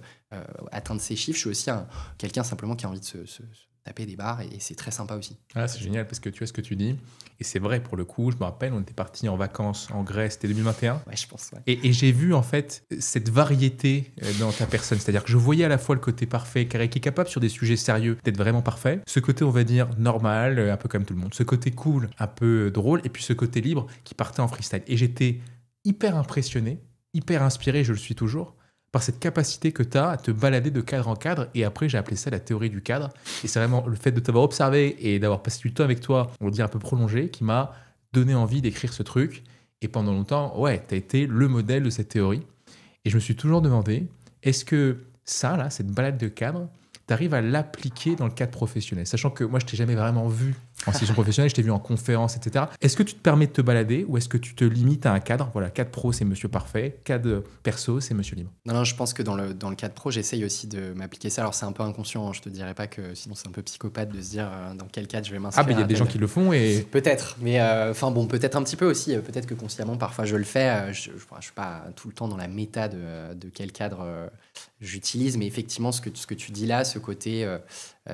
atteindre ses chiffres. Je suis aussi quelqu'un simplement qui a envie de se taper des barres et c'est très sympa aussi. Ah, c'est génial parce que tu vois ce que tu dis. Et c'est vrai pour le coup, je me rappelle, on était partis en vacances en Grèce, c'était 2021. Ouais, je pense, ouais. Et j'ai vu en fait cette variété dans ta personne. C'est-à-dire que je voyais à la fois le côté parfait, carré, qui est capable sur des sujets sérieux d'être vraiment parfait. Ce côté, on va dire, normal, un peu comme tout le monde. Ce côté cool, un peu drôle. Et puis ce côté libre qui partait en freestyle. Et j'étais hyper impressionné, hyper inspiré, je le suis toujours, par cette capacité que tu as à te balader de cadre en cadre. Et après, j'ai appelé ça la théorie du cadre. Et c'est vraiment le fait de t'avoir observé et d'avoir passé du temps avec toi, on va dire un peu prolongé, qui m'a donné envie d'écrire ce truc. Et pendant longtemps, ouais, tu as été le modèle de cette théorie. Et je me suis toujours demandé, est-ce que ça, là, cette balade de cadre, tu arrives à l'appliquer dans le cadre professionnel? Sachant que moi, je t'ai jamais vraiment vu en situation professionnelle, je t'ai vu en conférence, etc. Est-ce que tu te permets de te balader ou est-ce que tu te limites à un cadre? Voilà, cadre pro, c'est monsieur parfait. Cadre perso, c'est monsieur libre. Non, je pense que dans le cadre pro, j'essaye aussi de m'appliquer ça. Alors, c'est un peu inconscient, hein, je te dirais pas que sinon c'est un peu psychopathe de se dire dans quel cadre je vais m'inscrire. Ah, mais il y a des gens qui le font et... Peut-être, mais enfin bon, peut-être un petit peu aussi. Peut-être que consciemment, parfois je le fais. Je suis pas tout le temps dans la méta de quel cadre j'utilise, mais effectivement, ce que tu dis là, ce côté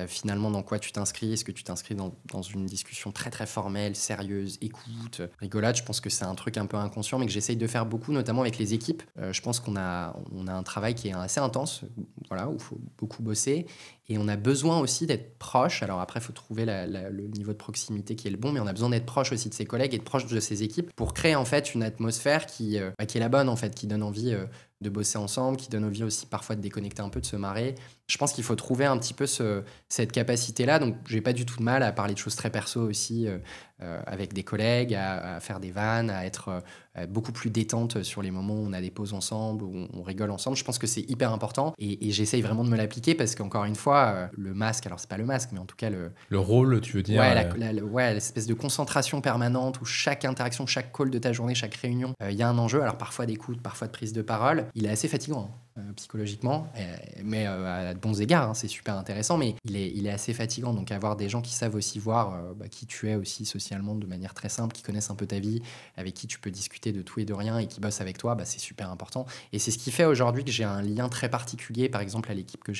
finalement dans quoi tu t'inscris, est-ce que tu t'inscris dans une discussion très très formelle, sérieuse, écoute, rigolade, je pense que c'est un truc un peu inconscient, mais que j'essaye de faire beaucoup, notamment avec les équipes. Je pense qu'on a un travail qui est assez intense, voilà, où il faut beaucoup bosser, et on a besoin aussi d'être proche. Alors après, il faut trouver le niveau de proximité qui est le bon, mais on a besoin d'être proche aussi de ses collègues et de proche de ses équipes pour créer en fait une atmosphère qui est la bonne, en fait, qui donne envie de bosser ensemble, qui donne envie aussi parfois de déconnecter un peu, de se marrer. Je pense qu'il faut trouver un petit peu cette capacité-là. Donc, j'ai pas du tout de mal à parler de choses très perso aussi avec des collègues, à faire des vannes, à être beaucoup plus détente sur les moments où on a des pauses ensemble, où on rigole ensemble. Je pense que c'est hyper important et j'essaye vraiment de me l'appliquer parce qu'encore une fois, le masque, alors c'est pas le masque, mais en tout cas le rôle, tu veux dire ouais, l'espèce de concentration permanente où chaque interaction, chaque call de ta journée, chaque réunion, il y a un enjeu. Alors parfois d'écoute, parfois de prise de parole. Il est assez fatigant psychologiquement, mais à de bons égards, hein, c'est super intéressant, mais il est assez fatigant. Donc avoir des gens qui savent aussi voir qui tu es aussi socialement de manière très simple, qui connaissent un peu ta vie, avec qui tu peux discuter de tout et de rien et qui bossent avec toi, c'est super important. Et c'est ce qui fait aujourd'hui que j'ai un lien très particulier, par exemple à l'équipe que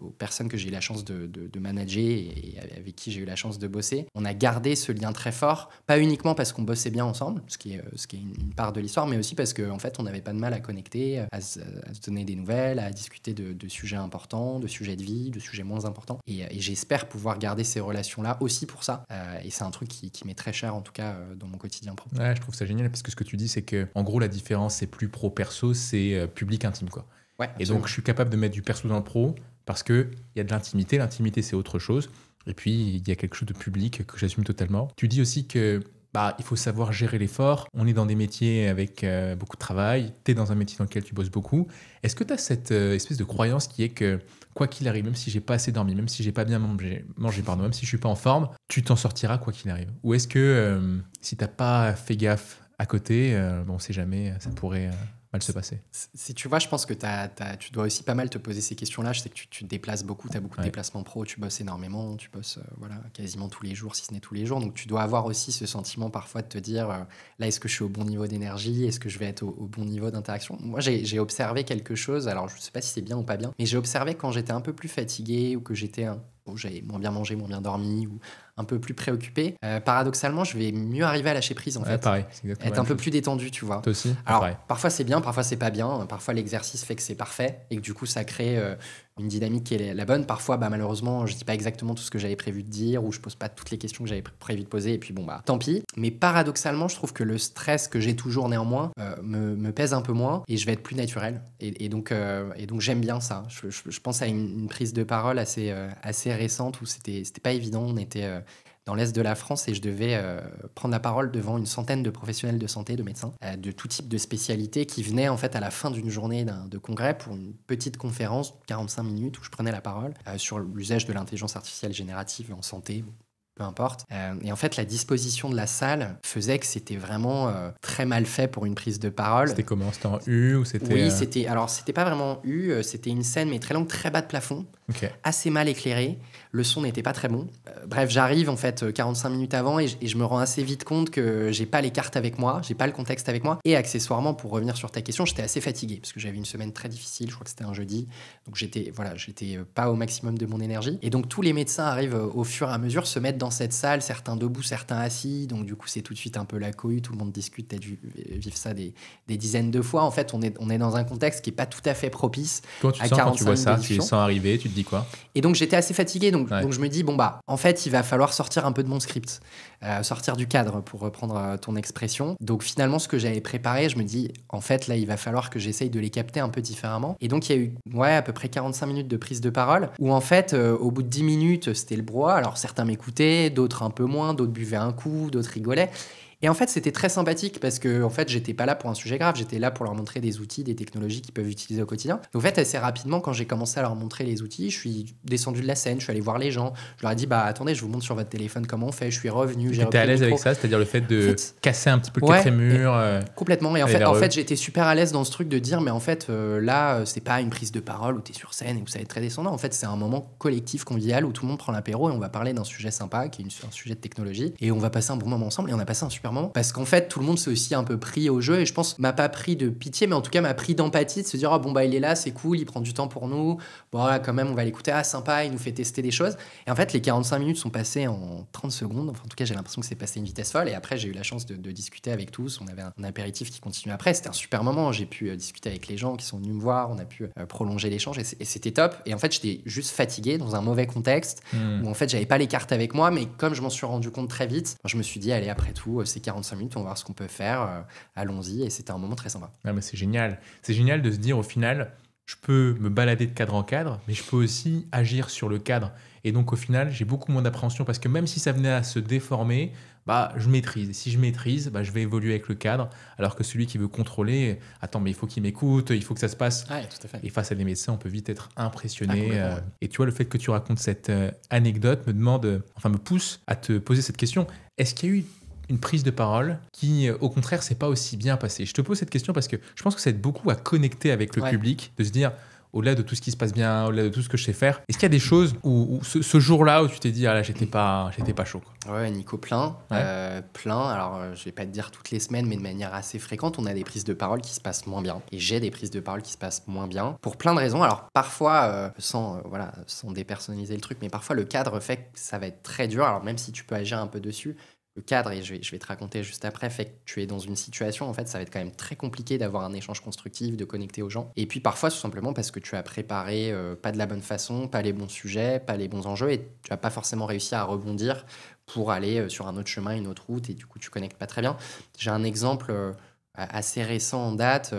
aux personnes que j'ai eu la chance de manager et avec qui j'ai eu la chance de bosser. On a gardé ce lien très fort, pas uniquement parce qu'on bossait bien ensemble, ce qui est une part de l'histoire, mais aussi parce qu'en fait on n'avait pas de mal à connecter, à se donner des nouvelles, à discuter de sujets importants, de sujets de vie, de sujets moins importants. Et j'espère pouvoir garder ces relations-là aussi pour ça. Et c'est un truc qui m'est très cher, en tout cas, dans mon quotidien pro. Ouais, je trouve ça génial parce que ce que tu dis, c'est que en gros, la différence, c'est plus pro-perso, c'est public intime, quoi. Ouais, et donc, je suis capable de mettre du perso dans le pro parce qu'il y a de l'intimité. L'intimité, c'est autre chose. Et puis, il y a quelque chose de public que j'assume totalement. Tu dis aussi que il faut savoir gérer l'effort. On est dans des métiers avec beaucoup de travail. Tu es dans un métier dans lequel tu bosses beaucoup. Est-ce que tu as cette espèce de croyance qui est que, quoi qu'il arrive, même si j'ai pas assez dormi, même si j'ai pas bien mangé, même si je suis pas en forme, tu t'en sortiras quoi qu'il arrive? Ou est-ce que si t'as pas fait gaffe à côté, on sait jamais, ça pourrait mal se passer? Si tu vois, je pense que tu dois aussi pas mal te poser ces questions-là. Je sais que tu te déplaces beaucoup, tu as beaucoup de déplacements pro, tu bosses énormément, tu bosses quasiment tous les jours, si ce n'est tous les jours. Donc tu dois avoir aussi ce sentiment parfois de te dire, là, est-ce que je suis au bon niveau d'énergie? Est-ce que je vais être au bon niveau d'interaction? Moi, j'ai observé quelque chose, alors je ne sais pas si c'est bien ou pas bien, mais j'ai observé quand j'étais un peu plus fatigué ou que j'avais moins bien mangé, moins bien dormi ou un peu plus préoccupé, paradoxalement, je vais mieux arriver à lâcher prise en fait. Pareil, c'est exactement être un peu plus détendu, tu vois. Toi aussi? Alors, pareil. parfois c'est bien, parfois c'est pas bien. Parfois l'exercice fait que c'est parfait et que du coup ça crée une dynamique qui est la bonne. Parfois, malheureusement, je dis pas exactement tout ce que j'avais prévu de dire ou je pose pas toutes les questions que j'avais prévu de poser et puis tant pis. Mais paradoxalement, je trouve que le stress que j'ai toujours néanmoins me pèse un peu moins et je vais être plus naturel. Et donc j'aime bien ça. Je pense à une prise de parole assez récente où c'était pas évident. On était dans l'Est de la France et je devais prendre la parole devant une centaine de professionnels de santé, de médecins, de tout type de spécialités qui venaient en fait à la fin d'une journée de congrès pour une petite conférence de 45 minutes où je prenais la parole sur l'usage de l'intelligence artificielle générative en santé. Peu importe. Et en fait, la disposition de la salle faisait que c'était vraiment très mal fait pour une prise de parole. C'était comment? C'était en U ou c'était... Oui, c'était pas vraiment U, c'était une scène mais très longue, très bas de plafond, assez mal éclairée. Le son n'était pas très bon. Bref, j'arrive en fait 45 minutes avant et je me rends assez vite compte que j'ai pas les cartes avec moi, j'ai pas le contexte avec moi. Et accessoirement, pour revenir sur ta question, j'étais assez fatigué parce que j'avais une semaine très difficile, je crois que c'était un jeudi. Donc j'étais pas au maximum de mon énergie. Et donc tous les médecins arrivent au fur et à mesure, se mettent dans cette salle, certains debout, certains assis. Donc du coup, c'est tout de suite un peu la cohue, tout le monde discute, t'as dû vivre ça des dizaines de fois. En fait, on est dans un contexte qui est pas tout à fait propice. Comment tu te sens quand tu vois ça? Tu les sens arriver, tu te dis quoi? Et donc j'étais assez fatigué, donc je me dis en fait il va falloir sortir un peu de mon script, sortir du cadre pour reprendre ton expression. Donc finalement ce que j'avais préparé, je me dis en fait là il va falloir que j'essaye de les capter un peu différemment. Et donc il y a eu à peu près 45 minutes de prise de parole où en fait au bout de 10 minutes c'était le brouhaha. Alors certains m'écoutaient, d'autres un peu moins, d'autres buvaient un coup, d'autres rigolaient. Et en fait, c'était très sympathique parce que en fait, j'étais pas là pour un sujet grave, j'étais là pour leur montrer des outils, des technologies qu'ils peuvent utiliser au quotidien. Donc, en fait, assez rapidement, quand j'ai commencé à leur montrer les outils, je suis descendu de la scène, je suis allé voir les gens, je leur ai dit attendez, je vous montre sur votre téléphone comment on fait. Je suis revenu, j'ai repris T'étais à l'aise avec ça, c'est-à-dire le fait de casser un petit peu le quatrième mur. Complètement. Et en fait, j'étais super à l'aise dans ce truc de dire mais en fait, là, c'est pas une prise de parole où t'es sur scène et où ça va être très descendant. En fait, c'est un moment collectif, convivial où tout le monde prend l'apéro et on va parler d'un sujet sympa qui est un sujet de technologie et on va passer un bon moment ensemble. Et on a passé un super moment parce qu'en fait, tout le monde s'est aussi un peu pris au jeu et je pense m'a pas pris de pitié mais en tout cas m'a pris d'empathie de se dire il est là, c'est cool, il prend du temps pour nous, là quand même on va l'écouter, sympa, il nous fait tester des choses. Et en fait les 45 minutes sont passées en 30 secondes, enfin en tout cas j'ai l'impression que c'est passé à une vitesse folle. Et après j'ai eu la chance de discuter avec tous, on avait un apéritif qui continue après, c'était un super moment, j'ai pu discuter avec les gens qui sont venus me voir, on a pu prolonger l'échange et c'était top. Et en fait j'étais juste fatigué dans un mauvais contexte où en fait j'avais pas les cartes avec moi, mais comme je m'en suis rendu compte très vite, je me suis dit allez, après tout ces 45 minutes on va voir ce qu'on peut faire, allons-y. Et c'était un moment très sympa. Mais c'est génial de se dire au final je peux me balader de cadre en cadre, mais je peux aussi agir sur le cadre. Et donc au final j'ai beaucoup moins d'appréhension parce que même si ça venait à se déformer, je maîtrise. Et si je maîtrise, je vais évoluer avec le cadre. Alors que celui qui veut contrôler, attends, mais il faut qu'il m'écoute, il faut que ça se passe. Tout à fait. Et face à des médecins, on peut vite être impressionné. Et tu vois, le fait que tu racontes cette anecdote me pousse à te poser cette question. Est-ce qu'il y a eu une prise de parole qui, au contraire, s'est pas aussi bien passée? Je te pose cette question parce que je pense que ça aide beaucoup à connecter avec le public, de se dire, au-delà de tout ce qui se passe bien, au-delà de tout ce que je sais faire, est-ce qu'il y a des choses où ce jour-là où tu t'es dit là j'étais pas chaud quoi. Ouais, Nico, plein. Alors je vais pas te dire toutes les semaines, mais de manière assez fréquente, on a des prises de parole qui se passent moins bien. Et j'ai des prises de parole qui se passent moins bien pour plein de raisons. Alors parfois, sans dépersonnaliser le truc, mais parfois le cadre fait que ça va être très dur. Alors même si tu peux agir un peu dessus, le cadre, et je vais te raconter juste après, fait que tu es dans une situation, en fait, ça va être quand même très compliqué d'avoir un échange constructif, de connecter aux gens. Et puis parfois, tout simplement parce que tu as préparé pas de la bonne façon, pas les bons sujets, pas les bons enjeux, et tu n'as pas forcément réussi à rebondir pour aller sur un autre chemin, une autre route, et du coup, tu connectes pas très bien. J'ai un exemple assez récent en date.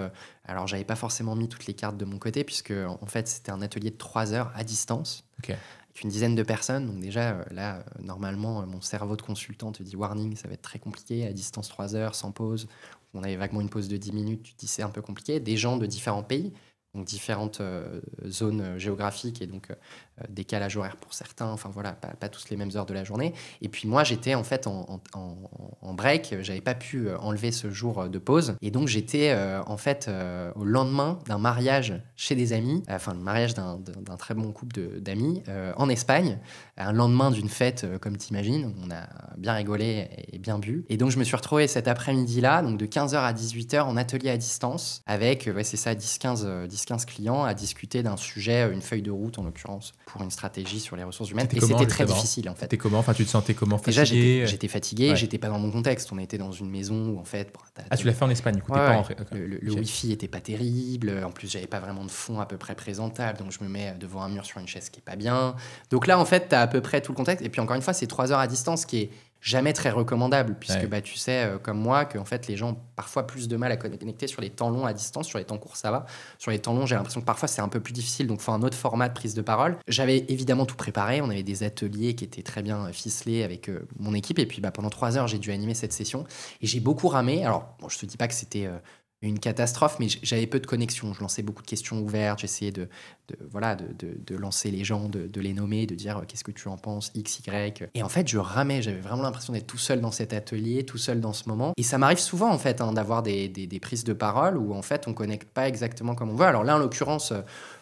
Alors, j'avais pas forcément mis toutes les cartes de mon côté, puisque en fait, c'était un atelier de 3 heures à distance. Ok. Une dizaine de personnes, donc déjà là normalement mon cerveau de consultant te dit warning, ça va être très compliqué, à distance 3 heures sans pause, on avait vaguement une pause de 10 minutes, tu te dis c'est un peu compliqué, des gens de différents pays, donc différentes zones géographiques et donc décalage horaire pour certains, enfin voilà, pas tous les mêmes heures de la journée. Et puis moi j'étais en fait en break, j'avais pas pu enlever ce jour de pause et donc j'étais en fait au lendemain d'un mariage chez des amis, le mariage d'un très bon couple d'amis en Espagne, un lendemain d'une fête comme t'imagines, on a bien rigolé et bien bu. Et donc je me suis retrouvé cet après-midi là, donc de 15h à 18h en atelier à distance avec, c'est ça, 10-15 10-15 clients à discuter d'un sujet, une feuille de route en l'occurrence, pour une stratégie sur les ressources humaines. C'était Et comment, c'était très justement difficile en fait. T'es comment? Enfin, tu te sentais comment? Déjà, Fatigué? j'étais fatigué, Ouais. j'étais pas dans mon contexte. On était dans une maison où en fait... Ah, tu l'as fait en Espagne, du coup, t'es Ouais, pas ouais. rentré. D'accord. Le Ok. Wi-Fi était pas terrible. En plus, j'avais pas vraiment de fond à peu près présentable. Donc, je me mets devant un mur sur une chaise qui est pas bien. Donc là, en fait, tu as à peu près tout le contexte. Et puis, encore une fois, c'est 3 heures à distance qui est jamais très recommandable. Puisque Ouais. bah, tu sais, comme moi, que en fait, les gens ont parfois plus de mal à connecter sur les temps longs à distance. Sur les temps courts, ça va. Sur les temps longs, j'ai l'impression que parfois, c'est un peu plus difficile. Donc, il faut un autre format de prise de parole. J'avais évidemment tout préparé. On avait des ateliers qui étaient très bien ficelés avec mon équipe. Et puis, bah, pendant 3 heures, j'ai dû animer cette session. Et j'ai beaucoup ramé. Alors, bon, je te dis pas que c'était une catastrophe, mais j'avais peu de connexion. Je lançais beaucoup de questions ouvertes. J'essayais de lancer les gens, de les nommer, de dire qu'est-ce que tu en penses, X, Y. Et en fait, je ramais. J'avais vraiment l'impression d'être tout seul dans cet atelier, tout seul dans ce moment. Et ça m'arrive souvent, en fait, d'avoir des prises de parole où, en fait, on connecte pas exactement comme on veut. Alors là, en l'occurrence,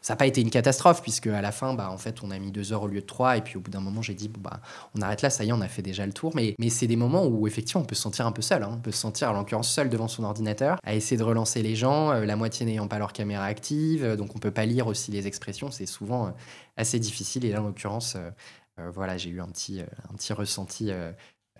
ça n'a pas été une catastrophe, puisque à la fin, bah, en fait, on a mis 2 heures au lieu de 3. Et puis, au bout d'un moment, j'ai dit, bon, bah, on arrête là, ça y est, on a fait déjà le tour. Mais c'est des moments où, effectivement, on peut se sentir un peu seul. On peut se sentir, en l'occurrence, seul devant son ordinateur, à essayer de relancer les gens, la moitié n'ayant pas leur caméra active. Donc, on peut pas lire aussi les expressions. C'est souvent assez difficile. Et là, en l'occurrence, voilà, j'ai eu un petit ressenti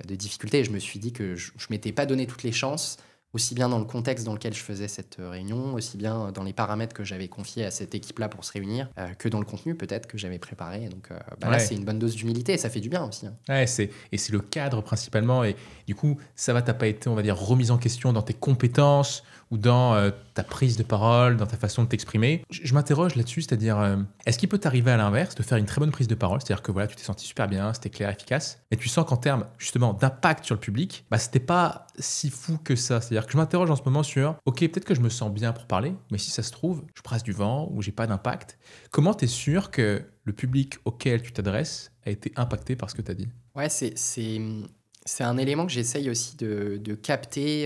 de difficulté. Et je me suis dit que je m'étais pas donné toutes les chances, aussi bien dans le contexte dans lequel je faisais cette réunion, aussi bien dans les paramètres que j'avais confiés à cette équipe-là pour se réunir, que dans le contenu peut-être que j'avais préparé. Donc là, Ouais. c'est une bonne dose d'humilité et ça fait du bien aussi. Ouais, c'est le cadre principalement. Et du coup, ça va, t'as pas été, on va dire, remise en question dans tes compétences ou dans ta prise de parole, dans ta façon de t'exprimer. Je m'interroge là-dessus, c'est-à-dire, est-ce qu'il peut t'arriver à l'inverse de faire une très bonne prise de parole, c'est-à-dire que voilà, tu t'es senti super bien, c'était clair, efficace, et tu sens qu'en termes justement d'impact sur le public, bah, c'était pas si fou que ça. C'est-à-dire que je m'interroge en ce moment sur, ok, peut-être que je me sens bien pour parler, mais si ça se trouve, je brasse du vent ou j'ai pas d'impact. Comment tu es sûr que le public auquel tu t'adresses a été impacté par ce que tu as dit? Ouais, c'est un élément que j'essaye aussi de capter.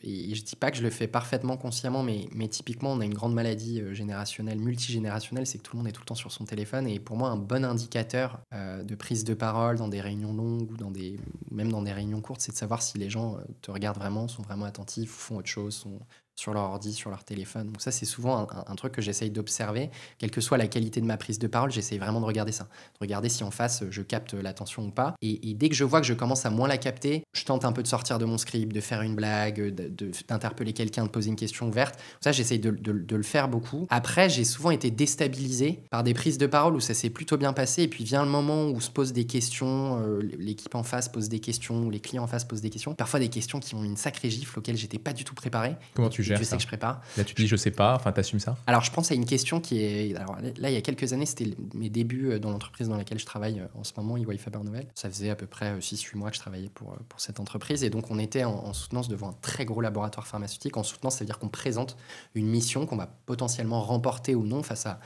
Et je dis pas que je le fais parfaitement consciemment, mais typiquement, on a une grande maladie générationnelle, multigénérationnelle, c'est que tout le monde est tout le temps sur son téléphone. Et pour moi, un bon indicateur de prise de parole dans des réunions longues ou même dans des réunions courtes, c'est de savoir si les gens te regardent vraiment, sont vraiment attentifs, font autre chose, sont sur leur ordi, sur leur téléphone. Donc ça, c'est souvent un truc que j'essaye d'observer. Quelle que soit la qualité de ma prise de parole, j'essaye vraiment de regarder ça. De regarder si en face, je capte l'attention ou pas. Et dès que je vois que je commence à moins la capter, je tente un peu de sortir de mon script, de faire une blague, d'interpeller quelqu'un, de poser une question ouverte. Ça, j'essaye de le faire beaucoup. Après, j'ai souvent été déstabilisé par des prises de parole où ça s'est plutôt bien passé. Et puis vient le moment où se posent des questions, l'équipe en face pose des questions, ou les clients en face posent des questions. Parfois des questions qui ont une sacrée gifle auxquelles j'étais pas du tout préparé. Comment tu gères Je ça? sais que je prépare. Là, tu te dis, je sais pas, enfin, t'assumes ça? Alors, je pense à une question qui est... Alors là, il y a quelques années, c'était mes débuts dans l'entreprise dans laquelle je travaille en ce moment, EY Faber Novel. Ça faisait à peu près 6-8 mois que je travaillais pour cette entreprise. Et donc, on était en soutenance devant un très gros laboratoire pharmaceutique. En soutenance, ça veut dire qu'on présente une mission qu'on va potentiellement remporter ou non face à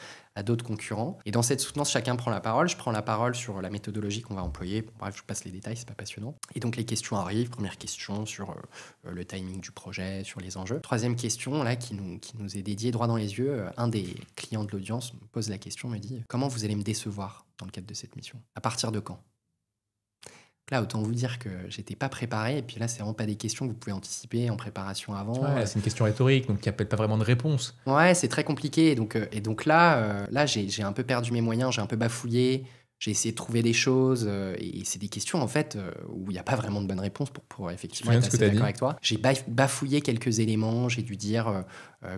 d'autres concurrents. Et dans cette soutenance, chacun prend la parole. Je prends la parole sur la méthodologie qu'on va employer. Bon, bref, je vous passe les détails, c'est pas passionnant. Et donc, les questions arrivent. Première question sur le timing du projet, sur les enjeux. Troisième question, là, qui nous est dédiée droit dans les yeux. Un des clients de l'audience me pose la question, me dit « Comment vous allez me décevoir dans le cadre de cette mission? À partir de quand ?» Là, autant vous dire que j'étais pas préparé. Et puis là, c'est vraiment pas des questions que vous pouvez anticiper en préparation avant. Ouais, c'est une question rhétorique, donc qui appelle pas vraiment de réponse. Ouais, c'est très compliqué. Et donc là, j'ai un peu perdu mes moyens, j'ai un peu bafouillé. J'ai essayé de trouver des choses. Et c'est des questions, en fait, où il n'y a pas vraiment de bonne réponse pour effectivement être assez d'accord avec toi. J'ai bafouillé quelques éléments. J'ai dû dire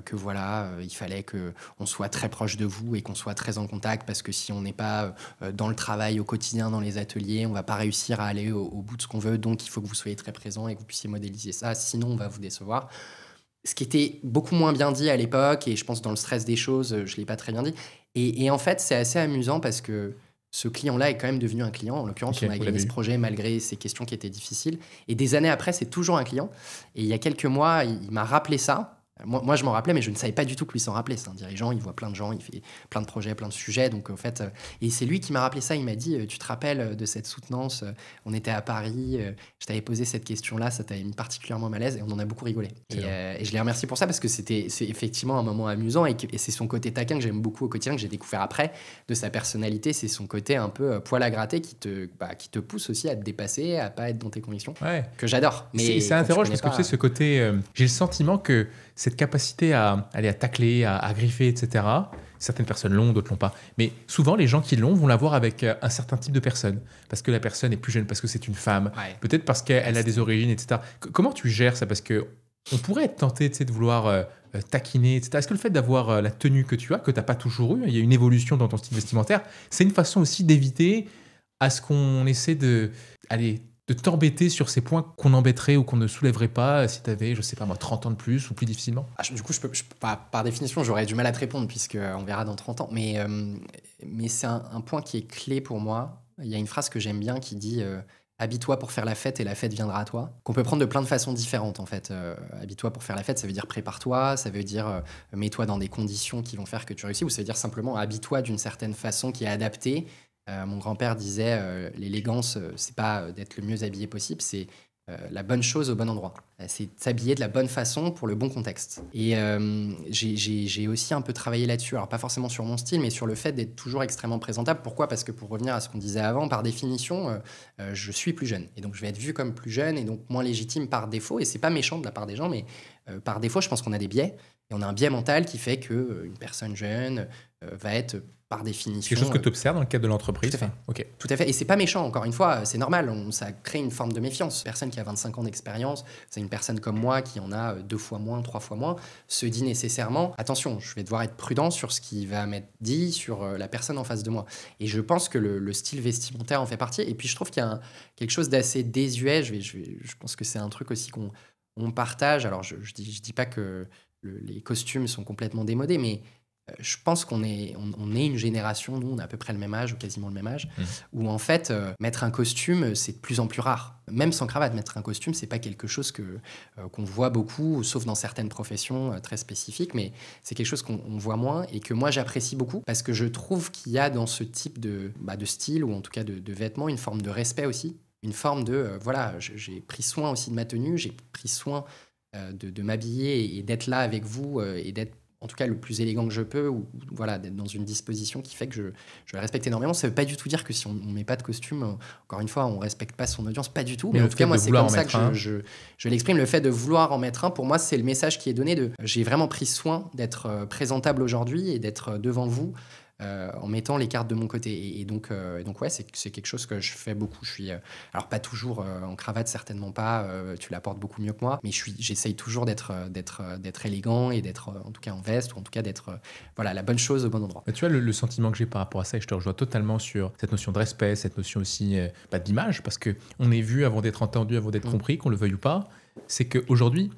que voilà, il fallait qu'on soit très proche de vous et qu'on soit très en contact, parce que si on n'est pas dans le travail au quotidien, dans les ateliers, on va pas réussir à aller au bout de ce qu'on veut. Donc, il faut que vous soyez très présent et que vous puissiez modéliser ça. Sinon, on va vous décevoir. Ce qui était beaucoup moins bien dit à l'époque, et je pense dans le stress des choses, je ne l'ai pas très bien dit. Et en fait, c'est assez amusant parce que ce client-là est quand même devenu un client. En l'occurrence, on a gagné ce projet malgré ces questions qui étaient difficiles. Et des années après, c'est toujours un client. Et il y a quelques mois, il m'a rappelé ça. Moi, je m'en rappelais, mais je ne savais pas du tout que lui s'en rappelait. C'est un dirigeant, il voit plein de gens, il fait plein de projets, plein de sujets. Donc, en fait, et c'est lui qui m'a rappelé ça. Il m'a dit, tu te rappelles de cette soutenance? On était à Paris, je t'avais posé cette question-là, ça t'avait mis particulièrement mal à l'aise, et on en a beaucoup rigolé. Et je l'ai remercié pour ça, parce que c'est effectivement un moment amusant, et c'est son côté taquin que j'aime beaucoup au quotidien, que j'ai découvert après de sa personnalité. C'est son côté un peu poil à gratter qui te pousse aussi à te dépasser, à pas être dans tes convictions, que j'adore. Mais ça interroge, parce que tu sais, ce côté, j'ai le sentiment que cette capacité à aller à tacler, à griffer, etc. Certaines personnes l'ont, d'autres l'ont pas. Mais souvent, les gens qui l'ont vont l'avoir avec un certain type de personne. Parce que la personne est plus jeune, parce que c'est une femme, Ouais. peut-être parce qu'elle a des origines, etc. Comment tu gères ça? Parce que on pourrait être tenté, tu sais, de vouloir taquiner, etc. Est-ce que le fait d'avoir la tenue que tu n'as pas toujours eu, il y a une évolution dans ton style vestimentaire, c'est une façon aussi d'éviter à ce qu'on essaie de t'embêter sur ces points qu'on embêterait ou qu'on ne soulèverait pas si tu avais, je sais pas moi, 30 ans de plus ou plus difficilement? Du coup, par définition, j'aurais du mal à te répondre puisqu'on verra dans 30 ans. Mais c'est un point qui est clé pour moi. Il y a une phrase que j'aime bien qui dit habille-toi pour faire la fête et la fête viendra à toi. Qu'on peut prendre de plein de façons différentes en fait. Habille-toi pour faire la fête, ça veut dire prépare-toi, ça veut dire mets-toi dans des conditions qui vont faire que tu réussis, ou ça veut dire simplement habille-toi d'une certaine façon qui est adaptée. Mon grand-père disait l'élégance, c'est pas d'être le mieux habillé possible, c'est la bonne chose au bon endroit. C'est de s'habiller de la bonne façon pour le bon contexte. Et j'ai aussi un peu travaillé là-dessus, alors pas forcément sur mon style, mais sur le fait d'être toujours extrêmement présentable. Pourquoi? Parce que pour revenir à ce qu'on disait avant, par définition, je suis plus jeune. Et donc je vais être vu comme plus jeune et donc moins légitime par défaut. Et c'est pas méchant de la part des gens, mais par défaut, je pense qu'on a des biais. Et on a un biais mental qui fait qu'une personne jeune va être par définition... Quelque chose que tu observes dans le cadre de l'entreprise. Tout à fait. Ok. Tout à fait. Et c'est pas méchant, encore une fois, c'est normal. Ça crée une forme de méfiance. Une personne qui a 25 ans d'expérience, c'est une personne comme moi qui en a 2 fois moins, 3 fois moins, se dit nécessairement attention, je vais devoir être prudent sur ce qui va m'être dit sur la personne en face de moi. Et je pense que le style vestimentaire en fait partie. Et puis je trouve qu'il y a quelque chose d'assez désuet. Je pense que c'est un truc aussi qu'on partage. Alors je dis pas que les costumes sont complètement démodés, mais je pense qu'on est une génération, nous on a à peu près le même âge ou quasiment le même âge, où en fait mettre un costume c'est de plus en plus rare. Même sans cravate, mettre un costume c'est pas quelque chose qu'on voit beaucoup, sauf dans certaines professions très spécifiques, mais c'est quelque chose qu'on voit moins et que moi j'apprécie beaucoup parce que je trouve qu'il y a dans ce type de style ou en tout cas de vêtements une forme de respect aussi, une forme de voilà, j'ai pris soin aussi de ma tenue, j'ai pris soin de m'habiller et d'être là avec vous et d'être en tout cas le plus élégant que je peux, ou voilà, d'être dans une disposition qui fait que je le respecte énormément. Ça ne veut pas du tout dire que si on ne met pas de costume, encore une fois, on ne respecte pas son audience, pas du tout. Mais en tout cas, moi, c'est comme ça que je l'exprime. Le fait de vouloir en mettre un, pour moi, c'est le message qui est donné de j'ai vraiment pris soin d'être présentable aujourd'hui et d'être devant vous en mettant les cartes de mon côté. Et donc ouais, c'est quelque chose que je fais beaucoup. Je suis, alors pas toujours en cravate, certainement pas, tu la portes beaucoup mieux que moi, mais j'essaye toujours d'être élégant et d'être en tout cas en veste, ou en tout cas d'être voilà, la bonne chose au bon endroit. Tu vois, le sentiment que j'ai par rapport à ça, et je te rejoins totalement sur cette notion de respect, cette notion aussi d'image, parce qu'on est vu avant d'être entendu, avant d'être compris, qu'on le veuille ou pas, c'est qu'aujourd'hui,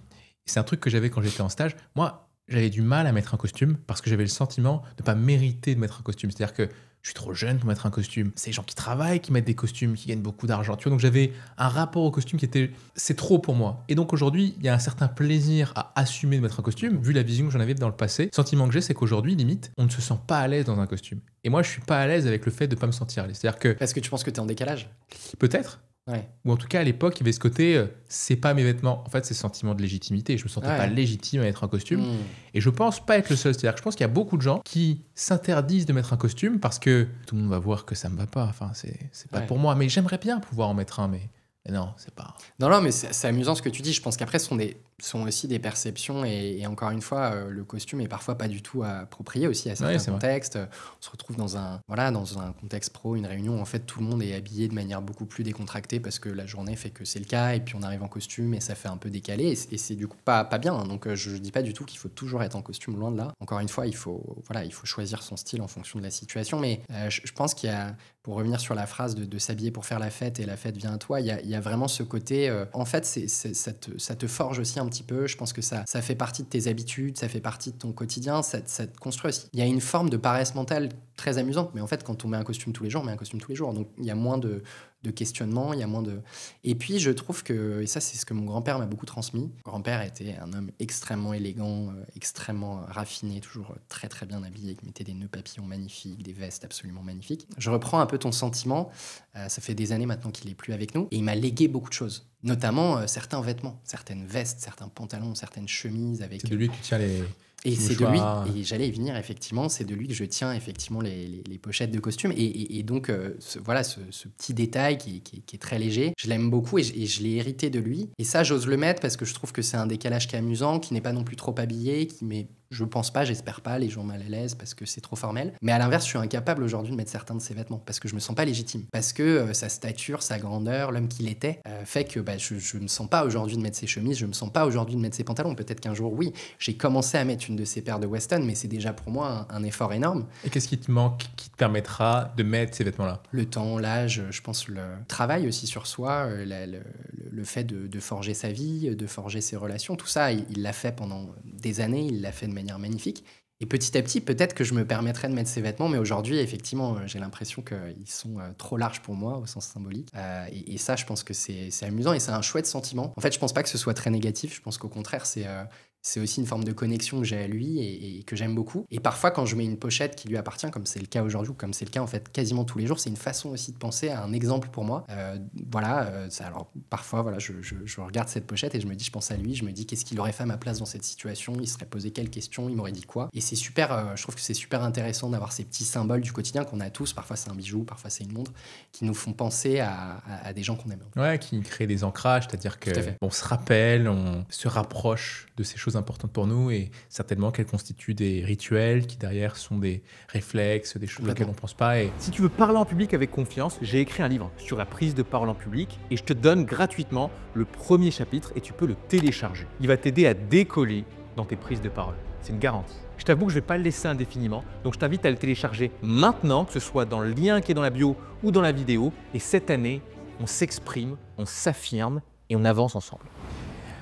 c'est un truc que j'avais quand j'étais en stage, moi, j'avais du mal à mettre un costume parce que j'avais le sentiment de ne pas mériter de mettre un costume. C'est-à-dire que je suis trop jeune pour mettre un costume. C'est les gens qui travaillent, qui mettent des costumes, qui gagnent beaucoup d'argent. Tu vois, donc j'avais un rapport au costume qui était... C'est trop pour moi. Et donc aujourd'hui, il y a un certain plaisir à assumer de mettre un costume, vu la vision que j'en avais dans le passé. Le sentiment que j'ai, c'est qu'aujourd'hui, limite, on ne se sent pas à l'aise dans un costume. Et moi, je suis pas à l'aise avec le fait de ne pas me sentir à l'aise. C'est-à-dire que... Est-ce que tu penses que tu es en décalage? Peut-être. Ouais. Ou en tout cas, à l'époque, il y avait ce côté, c'est pas mes vêtements. En fait, c'est ce sentiment de légitimité. Je me sentais pas légitime à mettre un costume. Et je pense pas être le seul. C'est-à-dire que je pense qu'il y a beaucoup de gens qui s'interdisent de mettre un costume parce que tout le monde va voir que ça me va pas. Enfin, c'est pas pour moi. Mais j'aimerais bien pouvoir en mettre un, mais non, c'est pas... Non, mais c'est amusant ce que tu dis. Je pense qu'après, ce sont aussi des perceptions. Et encore une fois, le costume est parfois pas du tout approprié aussi à certains contextes. On se retrouve dans un contexte pro, une réunion où en fait, tout le monde est habillé de manière beaucoup plus décontractée parce que la journée fait que c'est le cas. Et puis, on arrive en costume et ça fait un peu décalé. Et c'est du coup pas bien. Hein. Donc, je dis pas du tout qu'il faut toujours être en costume, loin de là. Encore une fois, il faut choisir son style en fonction de la situation. Mais je pense qu'il y a... Pour revenir sur la phrase de s'habiller pour faire la fête et la fête vient à toi, il y a vraiment ce côté... en fait, ça te forge aussi un petit peu. Je pense que ça fait partie de tes habitudes, ça fait partie de ton quotidien, ça te construit aussi. Il y a une forme de paresse mentale très amusante, mais en fait, quand on met un costume tous les jours, on met un costume tous les jours. Donc, il y a moins de questionnement, il y a moins de... Et puis, je trouve que, et ça, c'est ce que mon grand-père m'a beaucoup transmis. Mon grand-père était un homme extrêmement élégant, extrêmement raffiné, toujours très, très bien habillé, qui mettait des nœuds papillons magnifiques, des vestes absolument magnifiques. Je reprends un peu ton sentiment. Ça fait des années maintenant qu'il n'est plus avec nous. Et il m'a légué beaucoup de choses, notamment certains vêtements, certaines vestes, certains pantalons, certaines chemises avec... C'est de lui que tu tiens les Et c'est de lui, mouchoir. et j'allais y venir effectivement, c'est de lui que je tiens effectivement les pochettes de costumes. Et donc, voilà, ce petit détail qui est très léger, je l'aime beaucoup et je l'ai hérité de lui. Et ça, j'ose le mettre parce que je trouve que c'est un décalage qui est amusant, qui n'est pas non plus trop habillé, mais je pense pas, j'espère pas, les gens mal à l'aise parce que c'est trop formel. Mais à l'inverse, je suis incapable aujourd'hui de mettre certains de ses vêtements parce que je me sens pas légitime. Parce que sa stature, sa grandeur, l'homme qu'il était, fait que je me sens pas aujourd'hui de mettre ses chemises, je me sens pas aujourd'hui de mettre ses pantalons. Peut-être qu'un jour, oui, j'ai commencé à mettre une de ces paires de Weston, mais c'est déjà pour moi un effort énorme. Et qu'est-ce qui te manque qui te permettra de mettre ces vêtements-là? Le temps, l'âge, je pense le travail aussi sur soi, le fait de forger sa vie, de forger ses relations, tout ça, il l'a fait pendant des années, il l'a fait de manière magnifique. Et petit à petit, peut-être que je me permettrais de mettre ces vêtements, mais aujourd'hui, effectivement, j'ai l'impression qu'ils sont trop larges pour moi, au sens symbolique. Et ça, je pense que c'est amusant et c'est un chouette sentiment. En fait, je pense pas que ce soit très négatif, je pense qu'au contraire, c'est aussi une forme de connexion que j'ai à lui et que j'aime beaucoup. Et parfois, quand je mets une pochette qui lui appartient, comme c'est le cas aujourd'hui, ou comme c'est le cas en fait quasiment tous les jours, c'est une façon aussi de penser à un exemple pour moi. Alors parfois, voilà, je regarde cette pochette et je me dis, je pense à lui, je me dis qu'est-ce qu'il aurait fait à ma place dans cette situation, il serait posé quelles questions, il m'aurait dit quoi. Et c'est super, je trouve que c'est super intéressant d'avoir ces petits symboles du quotidien qu'on a tous. Parfois, c'est un bijou, parfois, c'est une montre, qui nous font penser à des gens qu'on aime. Ouais, qui crée des ancrages, c'est-à-dire Tout à fait. qu'on se rappelle, on se rapproche de ces choses importantes pour nous et certainement qu'elles constituent des rituels qui derrière sont des réflexes, des choses auxquelles on ne pense pas. Et Si tu veux parler en public avec confiance, j'ai écrit un livre sur la prise de parole en public et je te donne gratuitement le premier chapitre et tu peux le télécharger. Il va t'aider à décoller dans tes prises de parole. C'est une garantie. Je t'avoue que je ne vais pas le laisser indéfiniment, donc je t'invite à le télécharger maintenant, que ce soit dans le lien qui est dans la bio ou dans la vidéo. Et cette année, on s'exprime, on s'affirme et on avance ensemble.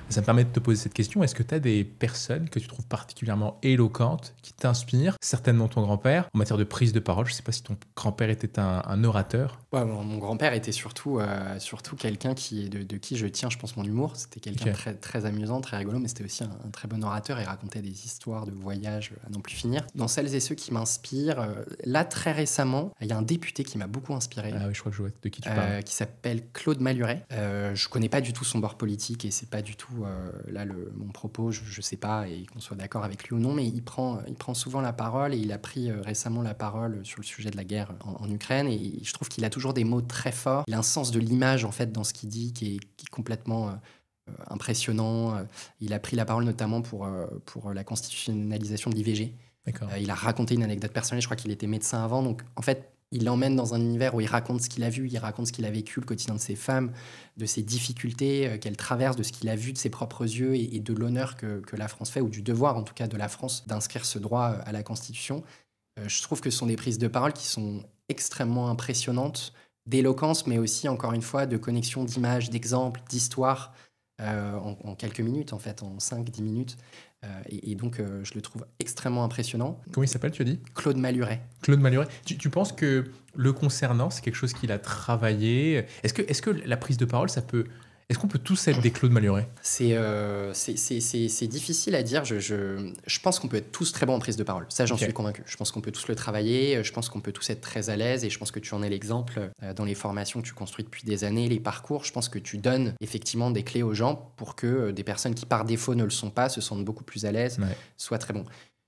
ça me permet de te poser cette question. Est-ce que tu as des personnes que tu trouves particulièrement éloquentes, qui t'inspirent? Certainement ton grand-père, en matière de prise de parole. Je ne sais pas si ton grand-père était un orateur. Ouais, mon grand-père était surtout quelqu'un de qui je tiens, je pense, mon humour. C'était quelqu'un de très, très amusant, très rigolo, mais c'était aussi un très bon orateur et racontait des histoires de voyages à n'en plus finir. Dans celles et ceux qui m'inspirent, là, très récemment, il y a un député qui m'a beaucoup inspiré. Ah oui, je crois que je vois de qui tu parles. Qui s'appelle Claude Maluret. Je connais pas du tout son bord politique et c'est pas du tout mon propos, je sais pas, et qu'on soit d'accord avec lui ou non, mais il prend souvent la parole et il a pris récemment la parole sur le sujet de la guerre en Ukraine et je trouve qu'il a toujours des mots très forts. Il a un sens de l'image en fait dans ce qu'il dit qui est complètement impressionnant. Il a pris la parole notamment pour la constitutionnalisation de l'IVG. Il a raconté une anecdote personnelle, je crois qu'il était médecin avant, donc en fait il l'emmène dans un univers où il raconte ce qu'il a vu, il raconte ce qu'il a vécu, le quotidien de ses femmes, de ses difficultés qu'elle traverse, de ce qu'il a vu de ses propres yeux et de l'honneur que la France fait, ou du devoir en tout cas de la France d'inscrire ce droit à la Constitution. Je trouve que ce sont des prises de parole qui sont extrêmement impressionnantes, d'éloquence, mais aussi, encore une fois, de connexion d'images, d'exemples, d'histoires, en quelques minutes, en fait, en 5-10 minutes. Et donc, je le trouve extrêmement impressionnant. Comment il s'appelle, tu as dit? Claude Maluret. Claude Maluret. Tu penses que le concernant, c'est quelque chose qu'il a travaillé? Est-ce que la prise de parole, ça peut... Est-ce qu'on peut tous être des Claude Maluret? C'est difficile à dire. Je pense qu'on peut être tous très bons en prise de parole. Ça, j'en suis convaincu. Je pense qu'on peut tous le travailler. Je pense qu'on peut tous être très à l'aise. Et je pense que tu en es l'exemple dans les formations que tu construis depuis des années, les parcours. Je pense que tu donnes effectivement des clés aux gens pour que des personnes qui, par défaut, ne le sont pas, se sentent beaucoup plus à l'aise, soient très bons.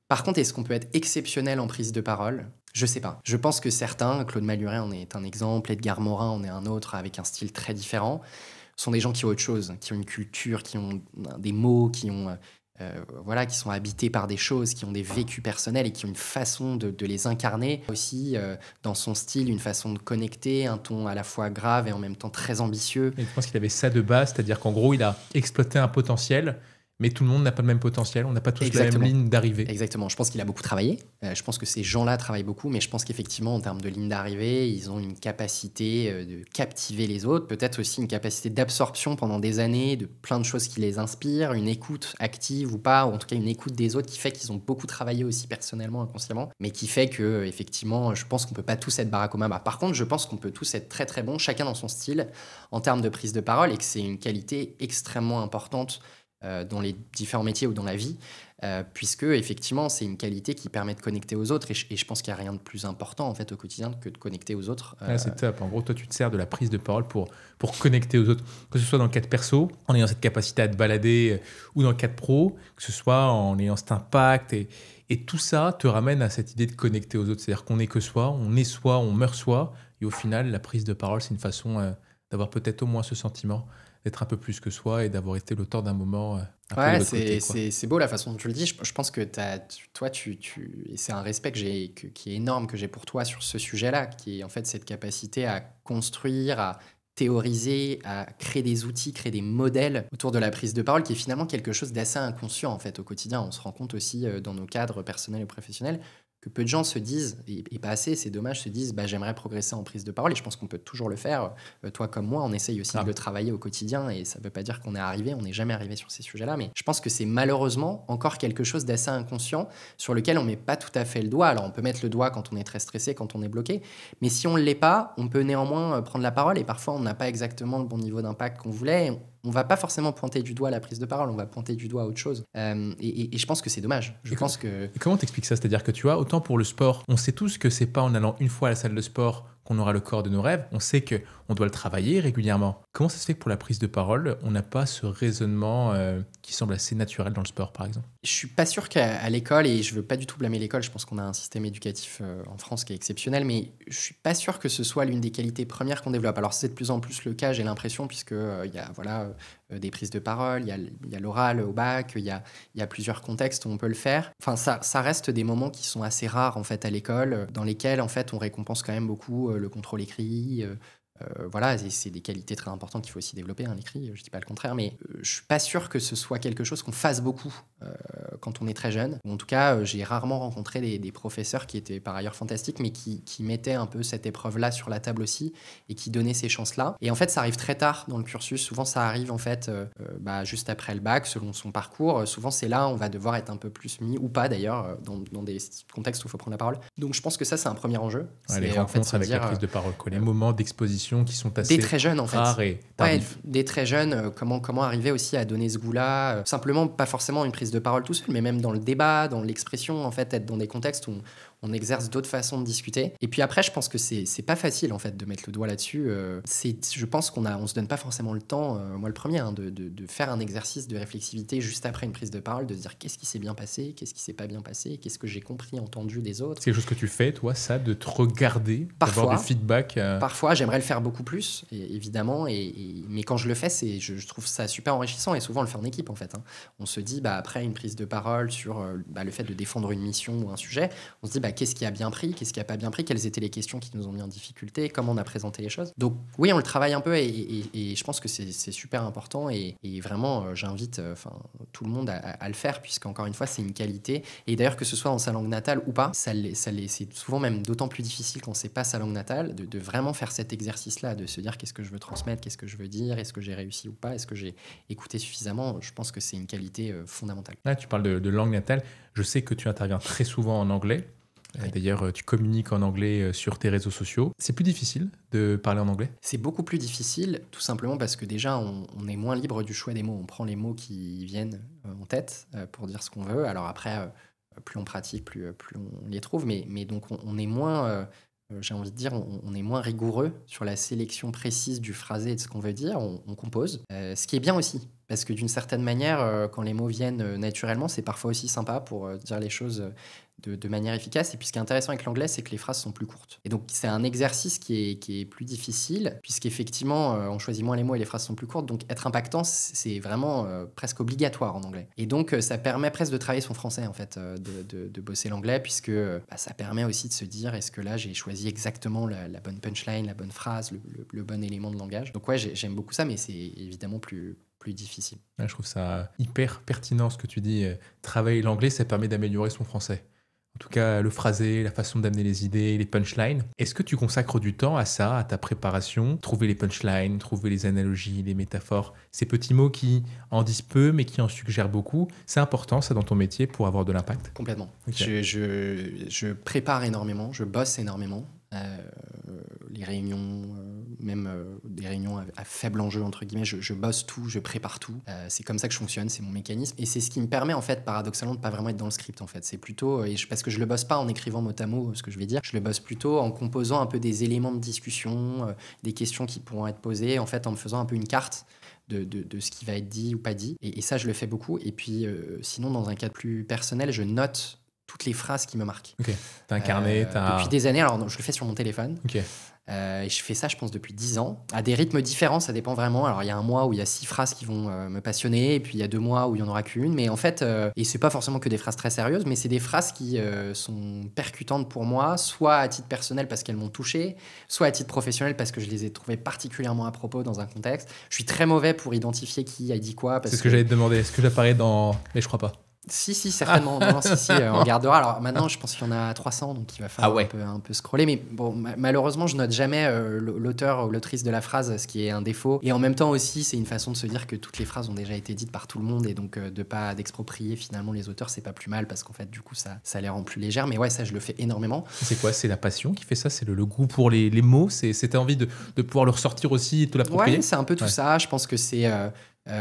Par contre, est-ce qu'on peut être exceptionnel en prise de parole? Je sais pas. Je pense que certains, Claude Maluret en est un exemple, Edgar Morin en est un autre, avec un style très différent, sont des gens qui ont autre chose, qui ont une culture, qui ont des mots, qui sont habités par des choses, qui ont des vécus personnels et qui ont une façon de les incarner. Aussi, dans son style, une façon de connecter, un ton à la fois grave et en même temps très ambitieux. Et je pense qu'il avait ça de base, c'est-à-dire qu'en gros, il a exploité un potentiel, mais tout le monde n'a pas le même potentiel, on n'a pas tous la même ligne d'arrivée. Exactement, je pense qu'il a beaucoup travaillé, je pense que ces gens-là travaillent beaucoup, mais je pense qu'effectivement, en termes de ligne d'arrivée, ils ont une capacité de captiver les autres, peut-être aussi une capacité d'absorption pendant des années, de plein de choses qui les inspirent, une écoute active ou pas, ou en tout cas une écoute des autres qui fait qu'ils ont beaucoup travaillé aussi personnellement, inconsciemment, mais qui fait que effectivement, je pense qu'on peut pas tous être Barack Obama. Par contre, je pense qu'on peut tous être très très bons, chacun dans son style, en termes de prise de parole, et que c'est une qualité extrêmement importante dans les différents métiers ou dans la vie, puisque effectivement c'est une qualité qui permet de connecter aux autres, et je pense qu'il n'y a rien de plus important en fait au quotidien que de connecter aux autres. C'est top. En gros, toi, tu te sers de la prise de parole pour connecter aux autres, que ce soit dans le cadre perso, en ayant cette capacité à te balader, ou dans le cadre pro, que ce soit en ayant cet impact. Et tout ça te ramène à cette idée de connecter aux autres. C'est-à-dire qu'on n'est que soi, on meurt soi. Et au final, la prise de parole, c'est une façon d'avoir peut-être au moins ce sentiment d'être un peu plus que soi et d'avoir été l'auteur d'un moment un peu de l'autre côté, quoi. C'est beau la façon dont tu le dis. Je pense que toi, et c'est un respect qui est énorme que j'ai pour toi sur ce sujet-là, qui est en fait cette capacité à construire, à théoriser, à créer des outils, créer des modèles autour de la prise de parole, qui est finalement quelque chose d'assez inconscient en fait au quotidien. On se rend compte aussi dans nos cadres personnels et professionnels que peu de gens se disent, et pas assez, c'est dommage, se disent j'aimerais progresser en prise de parole, et je pense qu'on peut toujours le faire. Toi comme moi, on essaye aussi de le travailler au quotidien, et ça ne veut pas dire qu'on est arrivé, on n'est jamais arrivé sur ces sujets-là, mais je pense que c'est malheureusement encore quelque chose d'assez inconscient sur lequel on ne met pas tout à fait le doigt. Alors on peut mettre le doigt quand on est très stressé, quand on est bloqué, mais si on ne l'est pas, on peut néanmoins prendre la parole, et parfois on n'a pas exactement le bon niveau d'impact qu'on voulait. On va pas forcément pointer du doigt la prise de parole, on va pointer du doigt autre chose. Et je pense que c'est dommage. Et comment t'expliques ça? C'est-à-dire que tu vois, autant pour le sport, on sait tous que c'est pas en allant une fois à la salle de sport qu'on aura le corps de nos rêves, on sait qu'on doit le travailler régulièrement. Comment ça se fait que pour la prise de parole, on n'a pas ce raisonnement qui semble assez naturel dans le sport, par exemple? Je suis pas sûr qu'à l'école, et je veux pas du tout blâmer l'école, je pense qu'on a un système éducatif en France qui est exceptionnel, mais je suis pas sûr que ce soit l'une des qualités premières qu'on développe. Alors c'est de plus en plus le cas, j'ai l'impression, puisque il y a des prises de parole, il y a l'oral au bac, il y a plusieurs contextes où on peut le faire. Enfin, ça reste des moments qui sont assez rares en fait à l'école, dans lesquels en fait on récompense quand même beaucoup le contrôle écrit. Voilà, c'est des qualités très importantes qu'il faut aussi développer, hein, l'écrit, je dis pas le contraire, mais je suis pas sûr que ce soit quelque chose qu'on fasse beaucoup quand on est très jeune. Ou en tout cas, j'ai rarement rencontré des professeurs qui étaient par ailleurs fantastiques, mais qui mettaient un peu cette épreuve-là sur la table aussi, et qui donnaient ces chances-là. Et en fait, ça arrive très tard dans le cursus. Souvent, ça arrive en fait juste après le bac, selon son parcours. Souvent, c'est là où on va devoir être un peu plus mis, ou pas d'ailleurs, dans des contextes où il faut prendre la parole. Donc, je pense que ça, c'est un premier enjeu. Ouais, les rencontres avec la prise de parole, les moments d'exposition qui sont assez dès très jeunes, en fait. rares et tardifs. Dès très jeunes, comment arriver aussi à donner ce goût-là, simplement, pas forcément une prise de parole tout seul, mais même dans le débat, dans l'expression, en fait, être dans des contextes où on exerce d'autres façons de discuter. Et puis après, je pense que c'est pas facile, en fait, de mettre le doigt là-dessus. Je pense on se donne pas forcément le temps, moi le premier, hein, de faire un exercice de réflexivité juste après une prise de parole, de se dire qu'est-ce qui s'est bien passé, qu'est-ce qui s'est pas bien passé, qu'est-ce que j'ai compris, entendu des autres. C'est quelque chose que tu fais, toi, ça, de te regarder, parfois, d'avoir du feedback Parfois, j'aimerais le faire beaucoup plus, évidemment, mais quand je le fais, je trouve ça super enrichissant, et souvent on le fait en équipe, en fait, hein. On se dit, après une prise de parole sur le fait de défendre une mission ou un sujet, on se dit, qu'est-ce qui a bien pris, qu'est-ce qui a pas bien pris, quelles étaient les questions qui nous ont mis en difficulté, comment on a présenté les choses. Donc oui, on le travaille un peu, et je pense que c'est super important, et vraiment j'invite tout le monde à le faire, puisqu'encore une fois c'est une qualité, et d'ailleurs que ce soit dans sa langue natale ou pas, c'est souvent même d'autant plus difficile quand c'est pas sa langue natale, de vraiment faire cet exercice-là, de se dire qu'est-ce que je veux transmettre, qu'est-ce que je veux dire, est-ce que j'ai réussi ou pas, est-ce que j'ai écouté suffisamment. Je pense que c'est une qualité fondamentale. Là, tu parles de langue natale, je sais que tu interviens très souvent en anglais. Oui. D'ailleurs, tu communiques en anglais sur tes réseaux sociaux. C'est plus difficile de parler en anglais? C'est beaucoup plus difficile, tout simplement parce que déjà, on est moins libre du choix des mots. On prend les mots qui viennent en tête pour dire ce qu'on veut. Alors après, plus on pratique, plus on les trouve. Mais donc, on est moins... j'ai envie de dire, on est moins rigoureux sur la sélection précise du phrasé et de ce qu'on veut dire. On compose. Ce qui est bien aussi, parce que d'une certaine manière, quand les mots viennent naturellement, c'est parfois aussi sympa pour dire les choses de manière efficace. Et puis ce qui est intéressant avec l'anglais, c'est que les phrases sont plus courtes. Et donc c'est un exercice qui est plus difficile, puisqu'effectivement, on choisit moins les mots et les phrases sont plus courtes. Donc être impactant, c'est vraiment presque obligatoire en anglais. Et donc ça permet presque de travailler son français, en fait, de bosser l'anglais, puisque ça permet aussi de se dire, est-ce que là, j'ai choisi exactement la bonne punchline, la bonne phrase, le bon élément de langage. Donc ouais, j'aime beaucoup ça, mais c'est évidemment plus difficile. Ouais, je trouve ça hyper pertinent ce que tu dis. Travailler l'anglais, ça permet d'améliorer son français. En tout cas, le phrasé, la façon d'amener les idées, les punchlines. Est-ce que tu consacres du temps à ça, à ta préparation? Trouver les punchlines, trouver les analogies, les métaphores, ces petits mots qui en disent peu, mais qui en suggèrent beaucoup. C'est important, ça, dans ton métier, pour avoir de l'impact? Complètement. Okay. Je prépare énormément, je bosse énormément. Les réunions, même des réunions à faible enjeu, entre guillemets, je bosse tout, je prépare tout. C'est comme ça que je fonctionne, c'est mon mécanisme. Et c'est ce qui me permet, en fait, paradoxalement, de pas vraiment être dans le script, en fait. C'est plutôt, parce que je le bosse pas en écrivant mot à mot ce que je vais dire, je le bosse plutôt en composant un peu des éléments de discussion, des questions qui pourront être posées, en fait, en me faisant un peu une carte de ce qui va être dit ou pas dit. Et ça, je le fais beaucoup. Et puis, sinon, dans un cadre plus personnel, je note toutes les phrases qui me marquent. Ok. T'as un carnet, Depuis des années, alors je le fais sur mon téléphone. Ok. Et je fais ça, je pense, depuis 10 ans. À des rythmes différents, ça dépend vraiment. Alors, il y a un mois où il y a 6 phrases qui vont me passionner, et puis il y a 2 mois où il n'y en aura qu'une. Mais en fait, et c'est pas forcément que des phrases très sérieuses, mais c'est des phrases qui sont percutantes pour moi, soit à titre personnel parce qu'elles m'ont touché, soit à titre professionnel parce que je les ai trouvées particulièrement à propos dans un contexte. Je suis très mauvais pour identifier qui a dit quoi. C'est ce que j'allais te demander. Est-ce que j'apparais dans... Mais je crois pas. Si, certainement. Non, si, on regardera. Alors maintenant, je pense qu'il y en a 300, donc il va falloir un peu scroller. Mais bon, malheureusement, je note jamais l'auteur ou l'autrice de la phrase, ce qui est un défaut. Et en même temps aussi, c'est une façon de se dire que toutes les phrases ont déjà été dites par tout le monde, et donc de pas d'exproprier finalement les auteurs, c'est pas plus mal, parce qu'en fait, du coup, ça les rend plus légères. Mais ouais, ça, je le fais énormément. C'est quoi? C'est la passion qui fait ça? C'est le goût pour les mots? C'était envie de pouvoir le ressortir aussi et te l'approprier? Ouais, c'est un peu tout ça. Je pense que c'est...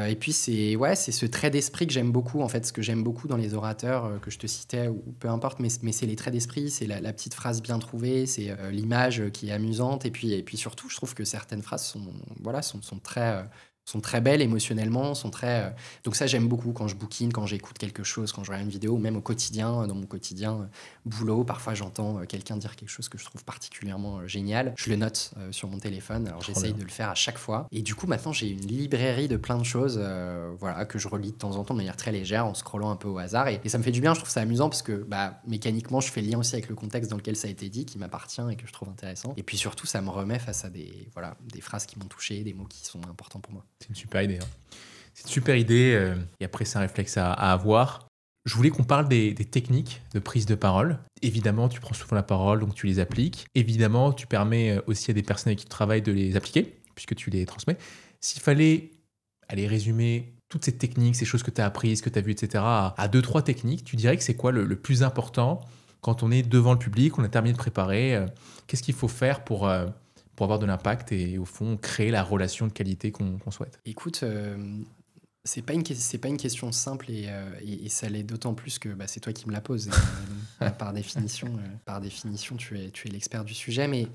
et puis c'est ce trait d'esprit que j'aime beaucoup, en fait, ce que j'aime beaucoup dans les orateurs que je te citais, ou peu importe, mais c'est les traits d'esprit, c'est la petite phrase bien trouvée, c'est l'image qui est amusante, et puis surtout, je trouve que certaines phrases sont très belles émotionnellement, sont très... Donc ça, j'aime beaucoup quand je bookine, quand j'écoute quelque chose, quand je regarde une vidéo, ou même au quotidien, dans mon quotidien boulot. Parfois, j'entends quelqu'un dire quelque chose que je trouve particulièrement génial. Je le note sur mon téléphone. Alors, j'essaye de le faire à chaque fois. Et du coup, maintenant, j'ai une librairie de plein de choses que je relis de temps en temps de manière très légère, en scrollant un peu au hasard. Et ça me fait du bien, je trouve ça amusant, parce que mécaniquement, je fais le lien aussi avec le contexte dans lequel ça a été dit, qui m'appartient et que je trouve intéressant. Et puis surtout, ça me remet face à des phrases qui m'ont touché, des mots qui sont importants pour moi. C'est une super idée. C'est une super idée. Et après, c'est un réflexe à avoir. Je voulais qu'on parle des techniques de prise de parole. Évidemment, tu prends souvent la parole, donc tu les appliques. Évidemment, tu permets aussi à des personnes avec qui tu travailles de les appliquer, puisque tu les transmets. S'il fallait résumer toutes ces techniques, ces choses que tu as apprises, que tu as vues, etc., à 2-3 techniques, tu dirais que c'est quoi le plus important quand on est devant le public, on a terminé de préparer? Qu'est-ce qu'il faut faire pour avoir de l'impact et au fond créer la relation de qualité qu'on souhaite? Écoute, c'est pas une question simple, et ça l'est d'autant plus que c'est toi qui me la poses. Par définition, tu es l'expert du sujet, mais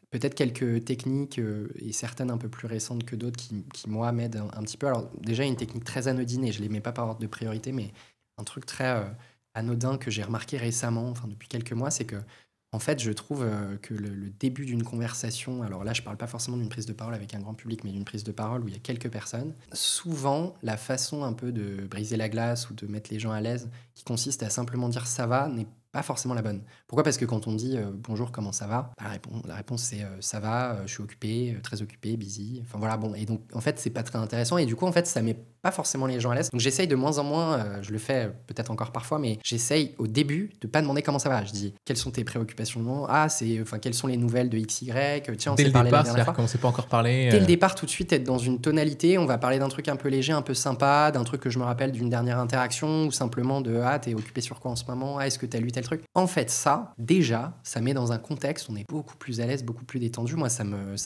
peut-être quelques techniques, et certaines un peu plus récentes que d'autres, qui moi, m'aident un petit peu. Alors déjà, une technique très anodine, et je ne les mets pas par ordre de priorité, mais un truc très anodin que j'ai remarqué récemment, enfin depuis quelques mois, c'est que en fait, je trouve que le début d'une conversation, alors là, je ne parle pas forcément d'une prise de parole avec un grand public, mais d'une prise de parole où il y a quelques personnes, souvent, la façon un peu de briser la glace ou de mettre les gens à l'aise, qui consiste à simplement dire « ça va », n'est pas forcément la bonne. Pourquoi? Parce que quand on dit bonjour, comment ça va, la réponse c'est ça va, je suis occupé, très occupé, busy. Enfin voilà, bon. Et donc en fait, c'est pas très intéressant, et du coup, en fait, ça met pas forcément les gens à l'aise. Donc j'essaye de moins en moins, je le fais peut-être encore parfois, mais j'essaye au début de pas demander comment ça va. Je dis quelles sont tes préoccupations du moment? Quelles sont les nouvelles de XY? Tiens, on s'est parlé la dernière fois. Dès le départ, on s'est pas encore parlé. Dès le départ, tout de suite, être dans une tonalité. On va parler d'un truc un peu léger, un peu sympa, d'un truc que je me rappelle d'une dernière interaction, ou simplement de t'es occupé sur quoi en ce moment? Est-ce que t'as lu tel truc? En fait, ça, déjà, ça met dans un contexte, on est beaucoup plus à l'aise, beaucoup plus détendu. Moi, ça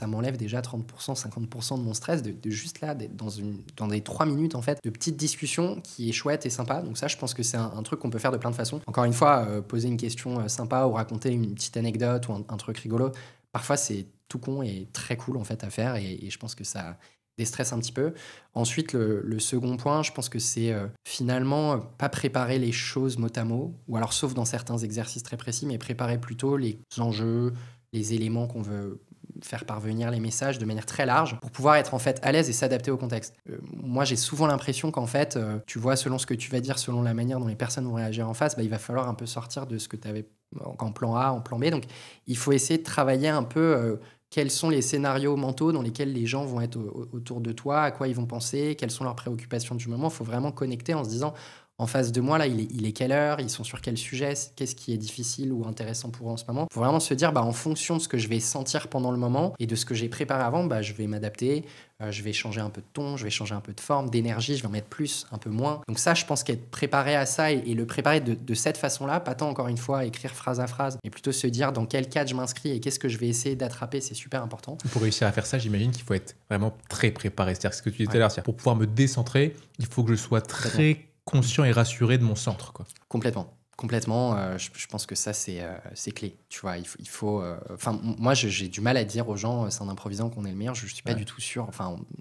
m'enlève déjà 30%, 50% de mon stress, de juste là, d'être dans des 3 minutes, en fait, de petites discussions qui est chouette et sympa. Donc ça, je pense que c'est un truc qu'on peut faire de plein de façons. Encore une fois, poser une question sympa, ou raconter une petite anecdote, ou un truc rigolo, parfois, c'est tout con et très cool, en fait, à faire, et je pense que ça déstresse un petit peu. Ensuite, le second point, je pense que c'est finalement pas préparer les choses mot à mot, ou alors sauf dans certains exercices très précis, mais préparer plutôt les enjeux, les éléments qu'on veut faire parvenir, les messages de manière très large, pour pouvoir être en fait à l'aise et s'adapter au contexte. Moi, j'ai souvent l'impression qu'en fait, tu vois, selon ce que tu vas dire, selon la manière dont les personnes vont réagir en face, il va falloir un peu sortir de ce que tu avais en plan A, en plan B. Donc, il faut essayer de travailler un peu... quels sont les scénarios mentaux dans lesquels les gens vont être autour de toi, à quoi ils vont penser, quelles sont leurs préoccupations du moment. Il faut vraiment connecter en se disant en face de moi, là, il est quelle heure, ils sont sur quel sujet, qu'est-ce qui est difficile ou intéressant pour eux en ce moment. Il faut vraiment se dire, en fonction de ce que je vais sentir pendant le moment et de ce que j'ai préparé avant, je vais m'adapter, je vais changer un peu de ton, je vais changer un peu de forme, d'énergie, je vais en mettre plus, un peu moins. Donc ça, je pense qu'être préparé à ça et le préparer de cette façon-là, pas tant encore une fois écrire phrase à phrase, mais plutôt se dire dans quel cadre je m'inscris et qu'est-ce que je vais essayer d'attraper, c'est super important. Pour réussir à faire ça, j'imagine qu'il faut être vraiment très préparé. C'est-à-dire ce que tu disais tout à l'heure, c'est-à-dire pour pouvoir me décentrer, il faut que je sois très conscient et rassuré de mon centre, quoi. Complètement. Je pense que ça, c'est clé. Tu vois, il faut. Moi, j'ai du mal à dire aux gens, c'est en improvisant qu'on est le meilleur. Je ne suis pas du tout sûr,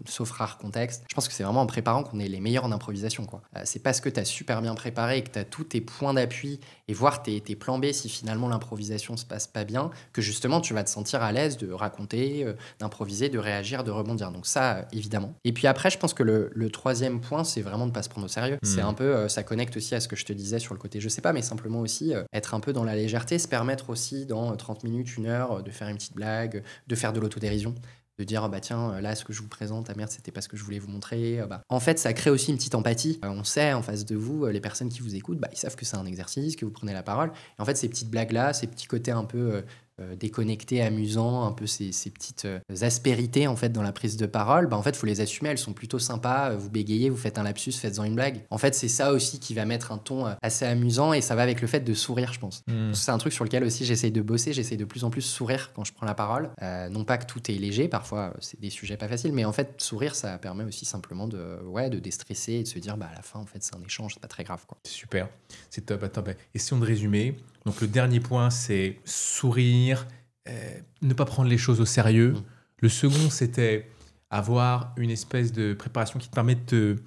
sauf rare contexte. Je pense que c'est vraiment en préparant qu'on est les meilleurs en improvisation, quoi. C'est parce que tu as super bien préparé et que tu as tous tes points d'appui et voir tes plans B si finalement l'improvisation se passe pas bien, que justement, tu vas te sentir à l'aise de raconter, d'improviser, de réagir, de rebondir. Donc ça, évidemment. Et puis après, je pense que le troisième point, c'est vraiment de ne pas se prendre au sérieux. C'est un peu, ça connecte aussi à ce que je te disais sur le côté, je sais pas, mais simplement aussi être un peu dans la légèreté, se permettre aussi dans 30 minutes, 1 heure, de faire une petite blague, de faire de l'autodérision, de dire tiens, là ce que je vous présente, merde, c'était pas ce que je voulais vous montrer. En fait, ça crée aussi une petite empathie. On sait en face de vous, les personnes qui vous écoutent, ils savent que c'est un exercice, que vous prenez la parole. Et en fait, ces petites blagues-là, ces petits côtés un peu déconnectés, amusants, un peu ces petites aspérités en fait dans la prise de parole, en fait, faut les assumer, elles sont plutôt sympas. Vous bégayez, vous faites un lapsus, faites-en une blague. En fait, c'est ça aussi qui va mettre un ton assez amusant et ça va avec le fait de sourire, je pense. C'est un truc sur lequel aussi j'essaye de bosser, j'essaye de plus en plus sourire quand je prends la parole. Non pas que tout est léger, parfois c'est des sujets pas faciles, mais en fait, sourire, ça permet aussi simplement de déstresser et de se dire à la fin, en fait, c'est un échange, c'est pas très grave, quoi. C'est super, c'est top. Attends, essayons de résumer. Donc le dernier point, c'est sourire, ne pas prendre les choses au sérieux. Le second, c'était avoir une espèce de préparation qui te permet de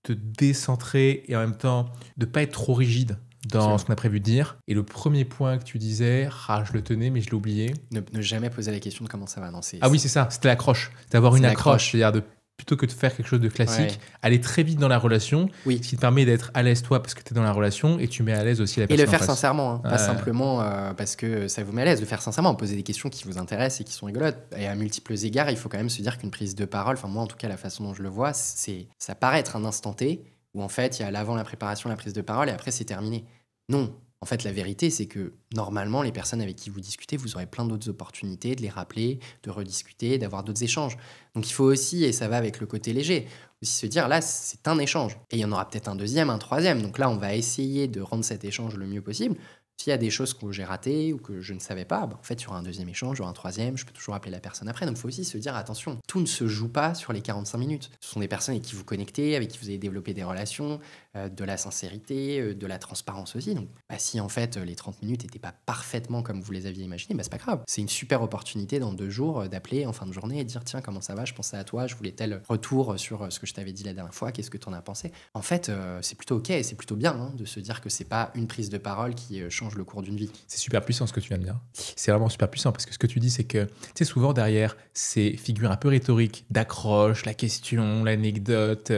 te décentrer et en même temps de ne pas être trop rigide dans ce qu'on a prévu de dire. Et le premier point que tu disais, je le tenais mais je l'ai oublié. Ne jamais poser la question de comment ça va danser. Ah oui, c'est ça, c'était l'accroche. D'avoir une accroche, c'est-à-dire plutôt que de faire quelque chose de classique, aller très vite dans la relation, ce qui te permet d'être à l'aise toi parce que tu es dans la relation et tu mets à l'aise aussi la personne. Et le faire sincèrement, pas simplement parce que ça vous met à l'aise, le faire sincèrement, poser des questions qui vous intéressent et qui sont rigolotes. Et à multiples égards, il faut quand même se dire qu'une prise de parole, moi en tout cas la façon dont je le vois, ça paraît être un instant T où en fait il y a l'avant, la préparation, la prise de parole et après c'est terminé. Non. En fait, la vérité, c'est que normalement, les personnes avec qui vous discutez, vous aurez plein d'autres opportunités de les rappeler, de rediscuter, d'avoir d'autres échanges. Donc il faut aussi, et ça va avec le côté léger, aussi se dire là, c'est un échange. Et il y en aura peut-être un deuxième, un troisième. Donc là, on va essayer de rendre cet échange le mieux possible. S'il y a des choses que j'ai ratées ou que je ne savais pas, en fait, il y aura un deuxième échange, il y aura un troisième, je peux toujours appeler la personne après. Donc il faut aussi se dire, attention, tout ne se joue pas sur les 45 minutes. Ce sont des personnes avec qui vous connectez, avec qui vous avez développé des relations, de la sincérité, de la transparence aussi. Donc si en fait les 30 minutes n'étaient pas parfaitement comme vous les aviez imaginé, c'est pas grave. C'est une super opportunité dans 2 jours d'appeler en fin de journée et de dire tiens, comment ça va, je pensais à toi, je voulais tel retour sur ce que je t'avais dit la dernière fois, qu'est-ce que tu en as pensé. En fait, c'est plutôt ok, c'est plutôt bien de se dire que c'est pas une prise de parole qui change le cours d'une vie. C'est super puissant ce que tu viens de dire. C'est vraiment super puissant parce que ce que tu dis, c'est que, tu sais, souvent derrière ces figures un peu rhétoriques d'accroche, la question, l'anecdote,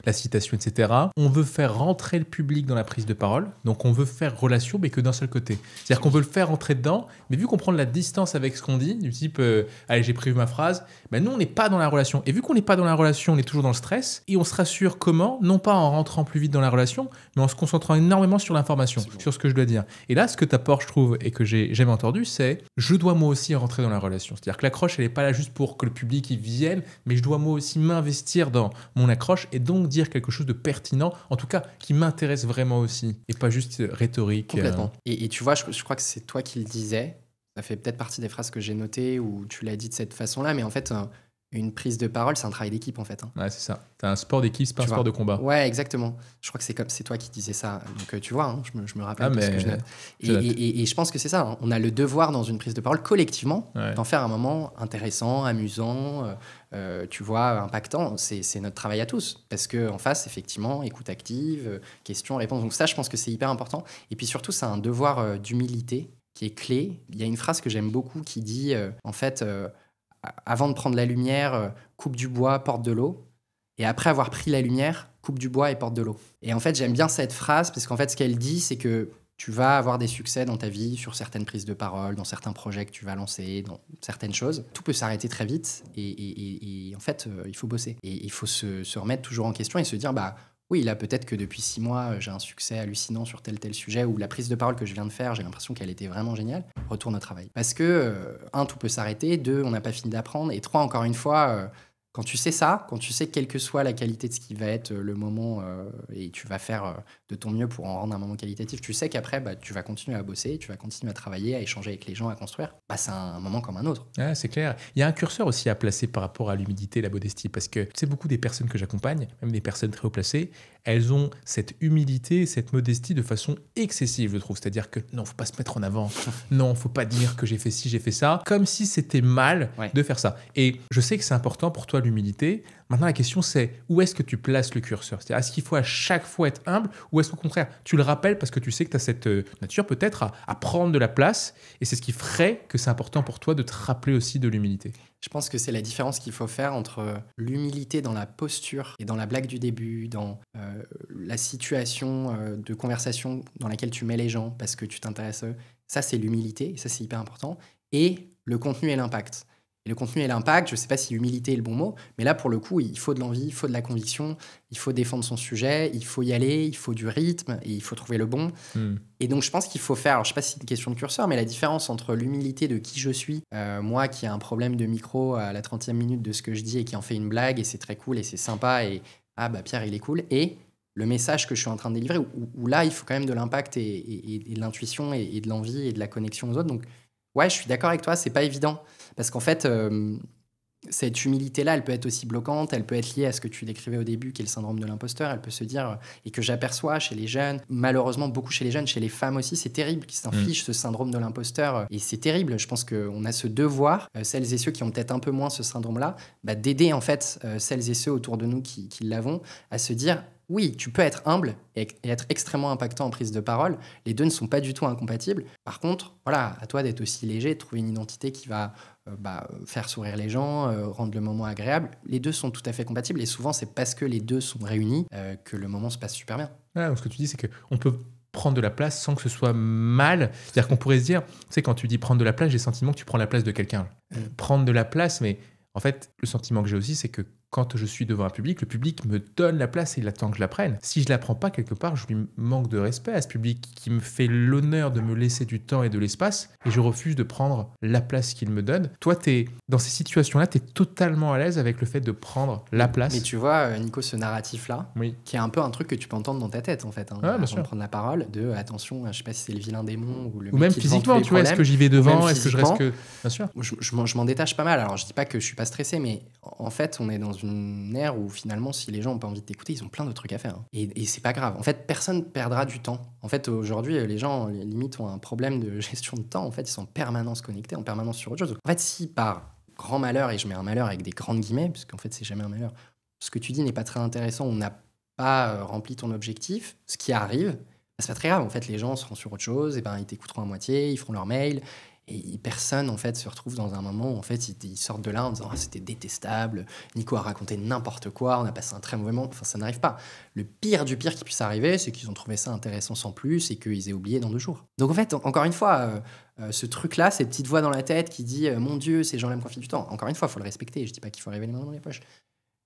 la citation, etc., on veut faire rentrer le public dans la prise de parole. Donc, on veut faire relation, mais que d'un seul côté. C'est-à-dire qu'on veut le faire rentrer dedans, mais vu qu'on prend de la distance avec ce qu'on dit, du type, allez, j'ai prévu ma phrase, nous, on n'est pas dans la relation. Et vu qu'on n'est pas dans la relation, on est toujours dans le stress. Et on se rassure comment? Non pas en rentrant plus vite dans la relation, mais en se concentrant énormément sur l'information, sur ce que je dois dire. Et là, ce que tu apportes, je trouve, et que j'ai jamais entendu, c'est je dois moi aussi rentrer dans la relation. C'est-à-dire que l'accroche, elle n'est pas là juste pour que le public y vienne, mais je dois moi aussi m'investir dans mon accroche et donc dire quelque chose de pertinent, en tout cas qui m'intéresse vraiment aussi, et pas juste rhétorique. Complètement. Et tu vois, je crois que c'est toi qui le disais. Ça fait peut-être partie des phrases que j'ai notées où tu l'as dit de cette façon-là, mais en fait, une prise de parole, c'est un travail d'équipe en fait. Ouais, c'est ça. T'as un sport d'équipe, c'est pas un sport de combat. Ouais, exactement. Je crois que c'est toi qui disais ça. Donc tu vois, je me rappelle de ce que je note. Et je pense que c'est ça. On a le devoir dans une prise de parole collectivement d'en faire un moment intéressant, amusant, tu vois, impactant. C'est notre travail à tous. Parce qu'en face, effectivement, écoute active, questions, réponses. Donc ça, je pense que c'est hyper important. Et puis surtout, c'est un devoir d'humilité qui est clé. Il y a une phrase que j'aime beaucoup qui dit, en fait... avant de prendre la lumière, coupe du bois, porte de l'eau. Et après avoir pris la lumière, coupe du bois et porte de l'eau. Et en fait, j'aime bien cette phrase parce qu'en fait, ce qu'elle dit, c'est que tu vas avoir des succès dans ta vie sur certaines prises de parole, dans certains projets que tu vas lancer, dans certaines choses. Tout peut s'arrêter très vite et en fait, il faut bosser. Et il faut se remettre toujours en question et se dire, oui, là, peut-être que depuis 6 mois, j'ai un succès hallucinant sur tel sujet, ou la prise de parole que je viens de faire, j'ai l'impression qu'elle était vraiment géniale. Retourne au travail. Parce que, un, tout peut s'arrêter. Deux, on n'a pas fini d'apprendre. Et trois, encore une fois, quand tu sais ça, quand tu sais quelle que soit la qualité de ce qui va être le moment, et tu vas faire de ton mieux pour en rendre un moment qualitatif, tu sais qu'après, bah, tu vas continuer à bosser, tu vas continuer à travailler, à échanger avec les gens, à construire. Bah, c'est un moment comme un autre. Ouais, c'est clair. Il y a un curseur aussi à placer par rapport à l'humilité et la modestie, parce que tu sais, beaucoup des personnes que j'accompagne, même des personnes très haut placées, elles ont cette humilité, cette modestie de façon excessive, je trouve. C'est-à-dire que non, faut pas se mettre en avant. Non, faut pas dire que j'ai fait ci, j'ai fait ça, comme si c'était mal de faire ça. Et je sais que c'est important pour toi l'humilité. Maintenant, la question c'est où est-ce que tu places le curseur? C'est-à-dire, est-ce qu'il faut à chaque fois être humble, ou est-ce qu'au contraire, tu le rappelles parce que tu sais que tu as cette nature peut-être à prendre de la place, et c'est ce qui ferait que c'est important pour toi de te rappeler aussi de l'humilité? Je pense que c'est la différence qu'il faut faire entre l'humilité dans la posture et dans la blague du début, dans la situation de conversation dans laquelle tu mets les gens parce que tu t'intéresses à eux. Ça, c'est l'humilité, et ça, c'est hyper important. Et le contenu et l'impact. Et le contenu et l'impact, je ne sais pas si humilité est le bon mot, mais là, pour le coup, il faut de l'envie, il faut de la conviction, il faut défendre son sujet, il faut y aller, il faut du rythme, et il faut trouver le bon. Et donc, je pense qu'il faut faire, alors, je ne sais pas si c'est une question de curseur, mais la différence entre l'humilité de qui je suis, moi qui ai un problème de micro à la 30e minute de ce que je dis et qui en fait une blague, et c'est très cool, et c'est sympa, et ah bah Pierre, il est cool, et le message que je suis en train de délivrer, où là, il faut quand même de l'impact et de l'intuition et de l'envie et de la connexion aux autres. Donc, ouais, je suis d'accord avec toi, c'est pas évident. Parce qu'en fait, cette humilité-là, elle peut être aussi bloquante, elle peut être liée à ce que tu décrivais au début, qui est le syndrome de l'imposteur. Elle peut se dire, et que j'aperçois chez les jeunes, malheureusement beaucoup chez les jeunes, chez les femmes aussi, c'est terrible qu'ils s'infligent ce syndrome de l'imposteur. Et c'est terrible. Je pense qu'on a ce devoir, celles et ceux qui ont peut-être un peu moins ce syndrome-là, bah, d'aider en fait celles et ceux autour de nous qui l'avons à se dire, oui, tu peux être humble et être extrêmement impactant en prise de parole. Les deux ne sont pas du tout incompatibles. Par contre, voilà, à toi d'être aussi léger, de trouver une identité qui va faire sourire les gens, rendre le moment agréable. Les deux sont tout à fait compatibles et souvent, c'est parce que les deux sont réunis que le moment se passe super bien. Ouais, donc ce que tu dis, c'est qu'on peut prendre de la place sans que ce soit mal. C'est-à-dire qu'on pourrait se dire, tu sais, quand tu dis prendre de la place, j'ai le sentiment que tu prends la place de quelqu'un. Prendre de la place, mais en fait, le sentiment que j'ai aussi, c'est que quand je suis devant un public, le public me donne la place et il attend que je la prenne. Si je la prends pas quelque part, je lui manque de respect à ce public qui me fait l'honneur de me laisser du temps et de l'espace, et je refuse de prendre la place qu'il me donne. Toi, dans ces situations-là, tu es totalement à l'aise avec le fait de prendre la place. Mais tu vois, Nico, ce narratif-là, oui, qui est un peu un truc que tu peux entendre dans ta tête, en fait, bien avant sûr, de prendre la parole, attention, je sais pas si c'est le vilain démon ou le ou même physiquement, tu vois, est-ce que j'y vais devant, est-ce que je reste que... Bien sûr. Je m'en détache pas mal. Alors, je dis pas que je suis pas stressé, mais en fait, on est dans une ère où finalement, si les gens n'ont pas envie de t'écouter, ils ont plein de trucs à faire. Et c'est pas grave. En fait, personne perdra du temps. En fait, aujourd'hui, les gens, limite, ont un problème de gestion de temps. En fait, ils sont en permanence connectés, en permanence sur autre chose. En fait, si par grand malheur, et je mets un malheur avec des grandes guillemets, parce qu'en fait, c'est jamais un malheur, ce que tu dis n'est pas très intéressant, on n'a pas rempli ton objectif, ce qui arrive, c'est pas très grave. En fait, les gens seront sur autre chose, et ben, ils t'écouteront à moitié, ils feront leur mail. Et personne, en fait, se retrouve dans un moment où, en fait, ils sortent de là en disant « Ah, c'était détestable, Nico a raconté n'importe quoi, on a passé un très mauvais moment. » Enfin, ça n'arrive pas. Le pire du pire qui puisse arriver, c'est qu'ils ont trouvé ça intéressant sans plus et qu'ils aient oublié dans 2 jours. Donc, en fait, encore une fois, ce truc-là, cette petite voix dans la tête qui dit « Mon Dieu, ces gens-là me confient du temps. » Encore une fois, il faut le respecter. Je dis pas qu'il faut arriver les mains dans les poches.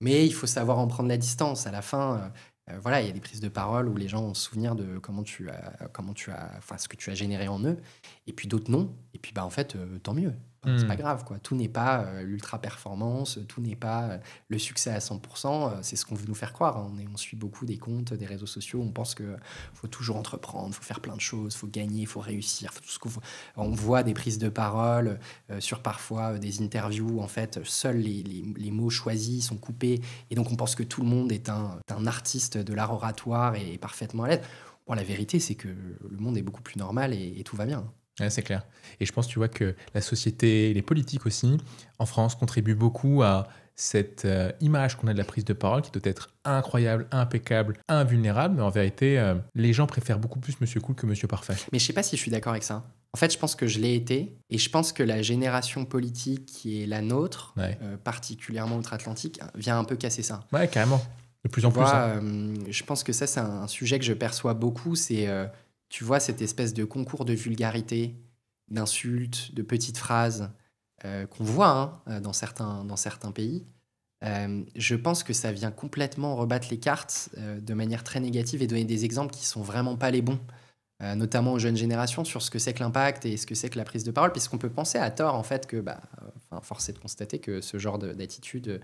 Mais il faut savoir en prendre la distance. À la fin... voilà, il y a des prises de parole où les gens ont souvenir de ce que tu as généré en eux, et puis d'autres non. Et puis en fait, tant mieux. C'est pas grave, quoi. Tout n'est pas l'ultra performance, tout n'est pas le succès à 100%. C'est ce qu'on veut nous faire croire. On suit beaucoup des comptes, des réseaux sociaux. On pense que faut toujours entreprendre, faut faire plein de choses, faut gagner, faut réussir, faut tout ce qu'on faut. On voit des prises de parole sur parfois des interviews. En fait, seuls les mots choisis sont coupés, et donc on pense que tout le monde est un artiste de l'art oratoire et parfaitement à l'aise. Bon, la vérité, c'est que le monde est beaucoup plus normal et tout va bien. Ouais, c'est clair. Et je pense, tu vois, que la société, les politiques aussi, en France, contribuent beaucoup à cette image qu'on a de la prise de parole qui doit être incroyable, impeccable, invulnérable. Mais en vérité, les gens préfèrent beaucoup plus Monsieur Cool que Monsieur Parfait. Mais je sais pas si je suis d'accord avec ça. En fait, je pense que je l'ai été. Et je pense que la génération politique qui est la nôtre, particulièrement outre-Atlantique, vient un peu casser ça. Ouais, carrément. De plus en plus. Je pense que ça, c'est un sujet que je perçois beaucoup. C'est... tu vois, cette espèce de concours de vulgarité, d'insultes, de petites phrases qu'on voit dans certains pays. Je pense que ça vient complètement rebattre les cartes de manière très négative et donner des exemples qui sont vraiment pas les bons. Notamment aux jeunes générations, sur ce que c'est que l'impact et ce que c'est que la prise de parole, puisqu'on peut penser à tort, en fait, que force est de constater que ce genre d'attitude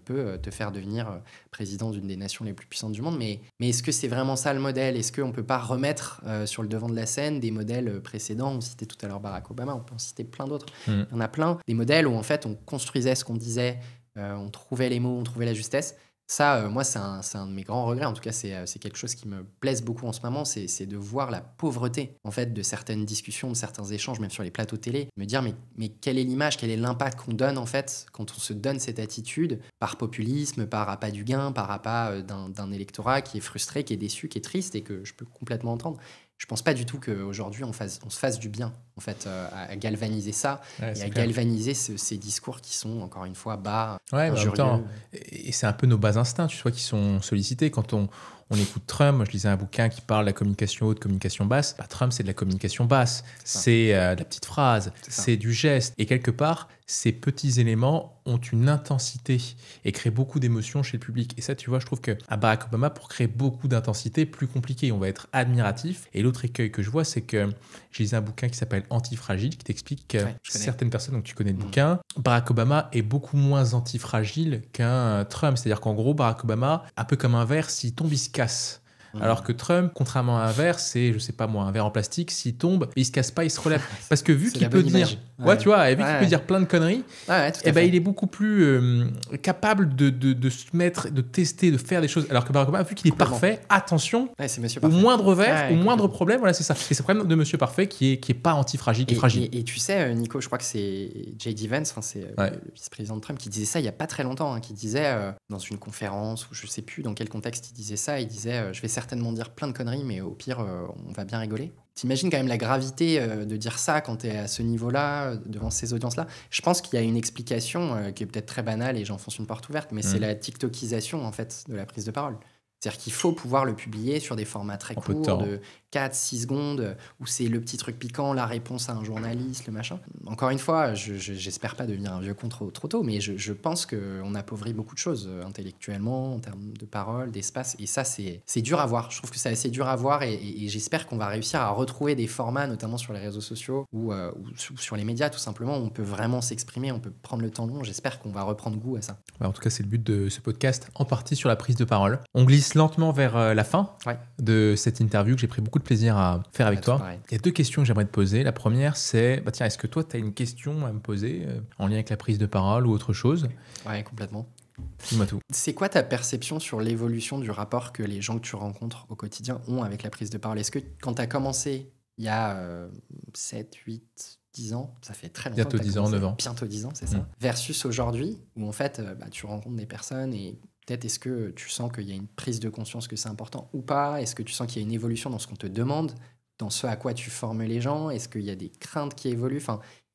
peut te faire devenir président d'une des nations les plus puissantes du monde. Mais est-ce que c'est vraiment ça le modèle? Est-ce qu'on ne peut pas remettre sur le devant de la scène des modèles précédents? On citait tout à l'heure Barack Obama, on peut en citer plein d'autres. Il y en a plein, des modèles où en fait on construisait ce qu'on disait, on trouvait les mots, on trouvait la justesse. Ça, moi, c'est un de mes grands regrets. En tout cas, c'est quelque chose qui me blesse beaucoup en ce moment, c'est de voir la pauvreté en fait de certaines discussions, de certains échanges, même sur les plateaux télé. Me dire, mais quelle est l'image, quel est l'impact qu'on donne en fait quand on se donne cette attitude par populisme, par appât du gain, par appât d'un électorat qui est frustré, qui est déçu, qui est triste et que je peux complètement entendre. Je pense pas du tout qu'aujourd'hui on se fasse du bien en fait à galvaniser ça et à galvaniser ces discours qui sont encore une fois bas, injurieux. Et c'est un peu nos bas instincts, tu vois, qui sont sollicités quand on écoute Trump. Moi, je lisais un bouquin qui parle de la communication haute, communication basse. Trump, c'est de la communication basse. C'est de la petite phrase, c'est du geste. Et quelque part, ces petits éléments ont une intensité et créent beaucoup d'émotions chez le public. Et ça, tu vois, je trouve qu'à Barack Obama, pour créer beaucoup d'intensité, plus compliqué. On va être admiratif. Et l'autre écueil que je vois, c'est que j'ai lisé un bouquin qui s'appelle Antifragile, qui t'explique que certaines personnes, donc tu connais le bouquin, Barack Obama est beaucoup moins antifragile qu'un Trump. C'est-à-dire qu'en gros, Barack Obama, un peu comme un verre, s'il tombe, il se casse. Alors que Trump, contrairement à un verre, c'est, je sais pas moi, un verre en plastique, s'il tombe, il se casse pas, il se relève. Parce que vu qu'il peut dire, tu vois, et vu qu'il peut dire plein de conneries, il est beaucoup plus capable de se mettre, de tester, de faire des choses. Alors que Barack Obama, vu qu'il est parfait, attention, au moindre verre, au moindre problème, voilà, c'est ça. Et c'est le problème de Monsieur Parfait qui est pas antifragile, qui est fragile. Et tu sais, Nico, je crois que c'est J.D. Vance, c'est le vice-président de Trump, qui disait ça il y a pas très longtemps, qui disait dans une conférence, ou je sais plus dans quel contexte il disait ça, il disait je vais certainement dire plein de conneries, mais au pire, on va bien rigoler. T'imagines quand même la gravité de dire ça quand t'es à ce niveau-là, devant ces audiences-là. Je pense qu'il y a une explication qui est peut-être très banale et j'enfonce une porte ouverte, mais c'est la TikTokisation en fait de la prise de parole. C'est-à-dire qu'il faut pouvoir le publier sur des formats très courts, de 4-6 secondes, où c'est le petit truc piquant, la réponse à un journaliste, le machin. Encore une fois, j'espère pas devenir un vieux con trop tôt, mais je pense qu'on appauvrit beaucoup de choses intellectuellement, en termes de parole, d'espace, et ça, c'est dur à voir. Je trouve que c'est assez dur à voir, et j'espère qu'on va réussir à retrouver des formats, notamment sur les réseaux sociaux, ou sur les médias, tout simplement, où on peut vraiment s'exprimer, on peut prendre le temps long. J'espère qu'on va reprendre goût à ça. En tout cas, c'est le but de ce podcast, en partie sur la prise de parole. On glisse lentement vers la fin de cette interview que j'ai pris beaucoup de plaisir à faire avec toi. Il y a 2 questions que j'aimerais te poser. La première, c'est tiens, est-ce que toi, tu as une question à me poser en lien avec la prise de parole ou autre chose? Ouais, complètement. Dis-moi tout. C'est quoi ta perception sur l'évolution du rapport que les gens que tu rencontres au quotidien ont avec la prise de parole? Est-ce que quand tu as commencé il y a 7, 8, 10 ans, ça fait très longtemps. Bientôt 10 ans, 9 ans. Bientôt 10 ans, c'est ça. Versus aujourd'hui, où en fait, tu rencontres des personnes et peut-être est-ce que tu sens qu'il y a une prise de conscience que c'est important ou pas? Est-ce que tu sens qu'il y a une évolution dans ce qu'on te demande, dans ce à quoi tu formes les gens? Est-ce qu'il y a des craintes qui évoluent?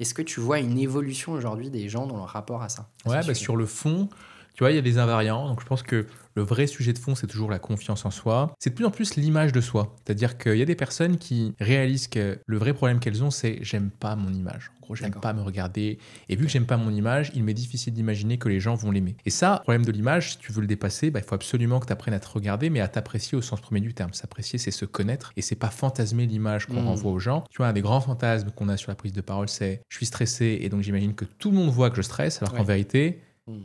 Est-ce que tu vois une évolution aujourd'hui des gens dans leur rapport à ça? Sur le fond, tu vois, il y a des invariants. Donc je pense que le vrai sujet de fond, c'est toujours la confiance en soi. C'est de plus en plus l'image de soi. C'est-à-dire qu'il y a des personnes qui réalisent que le vrai problème qu'elles ont, c'est « j'aime pas mon image ». En gros, j'aime pas me regarder. Et vu que j'aime pas mon image, il m'est difficile d'imaginer que les gens vont l'aimer. Et ça, le problème de l'image, si tu veux le dépasser, il faut absolument que tu apprennes à te regarder, mais à t'apprécier au sens premier du terme. S'apprécier, c'est se connaître. Et c'est pas fantasmer l'image qu'on renvoie aux gens. Tu vois, un des grands fantasmes qu'on a sur la prise de parole, c'est « je suis stressé et donc j'imagine que tout le monde voit que je stresse », alors qu'en vérité,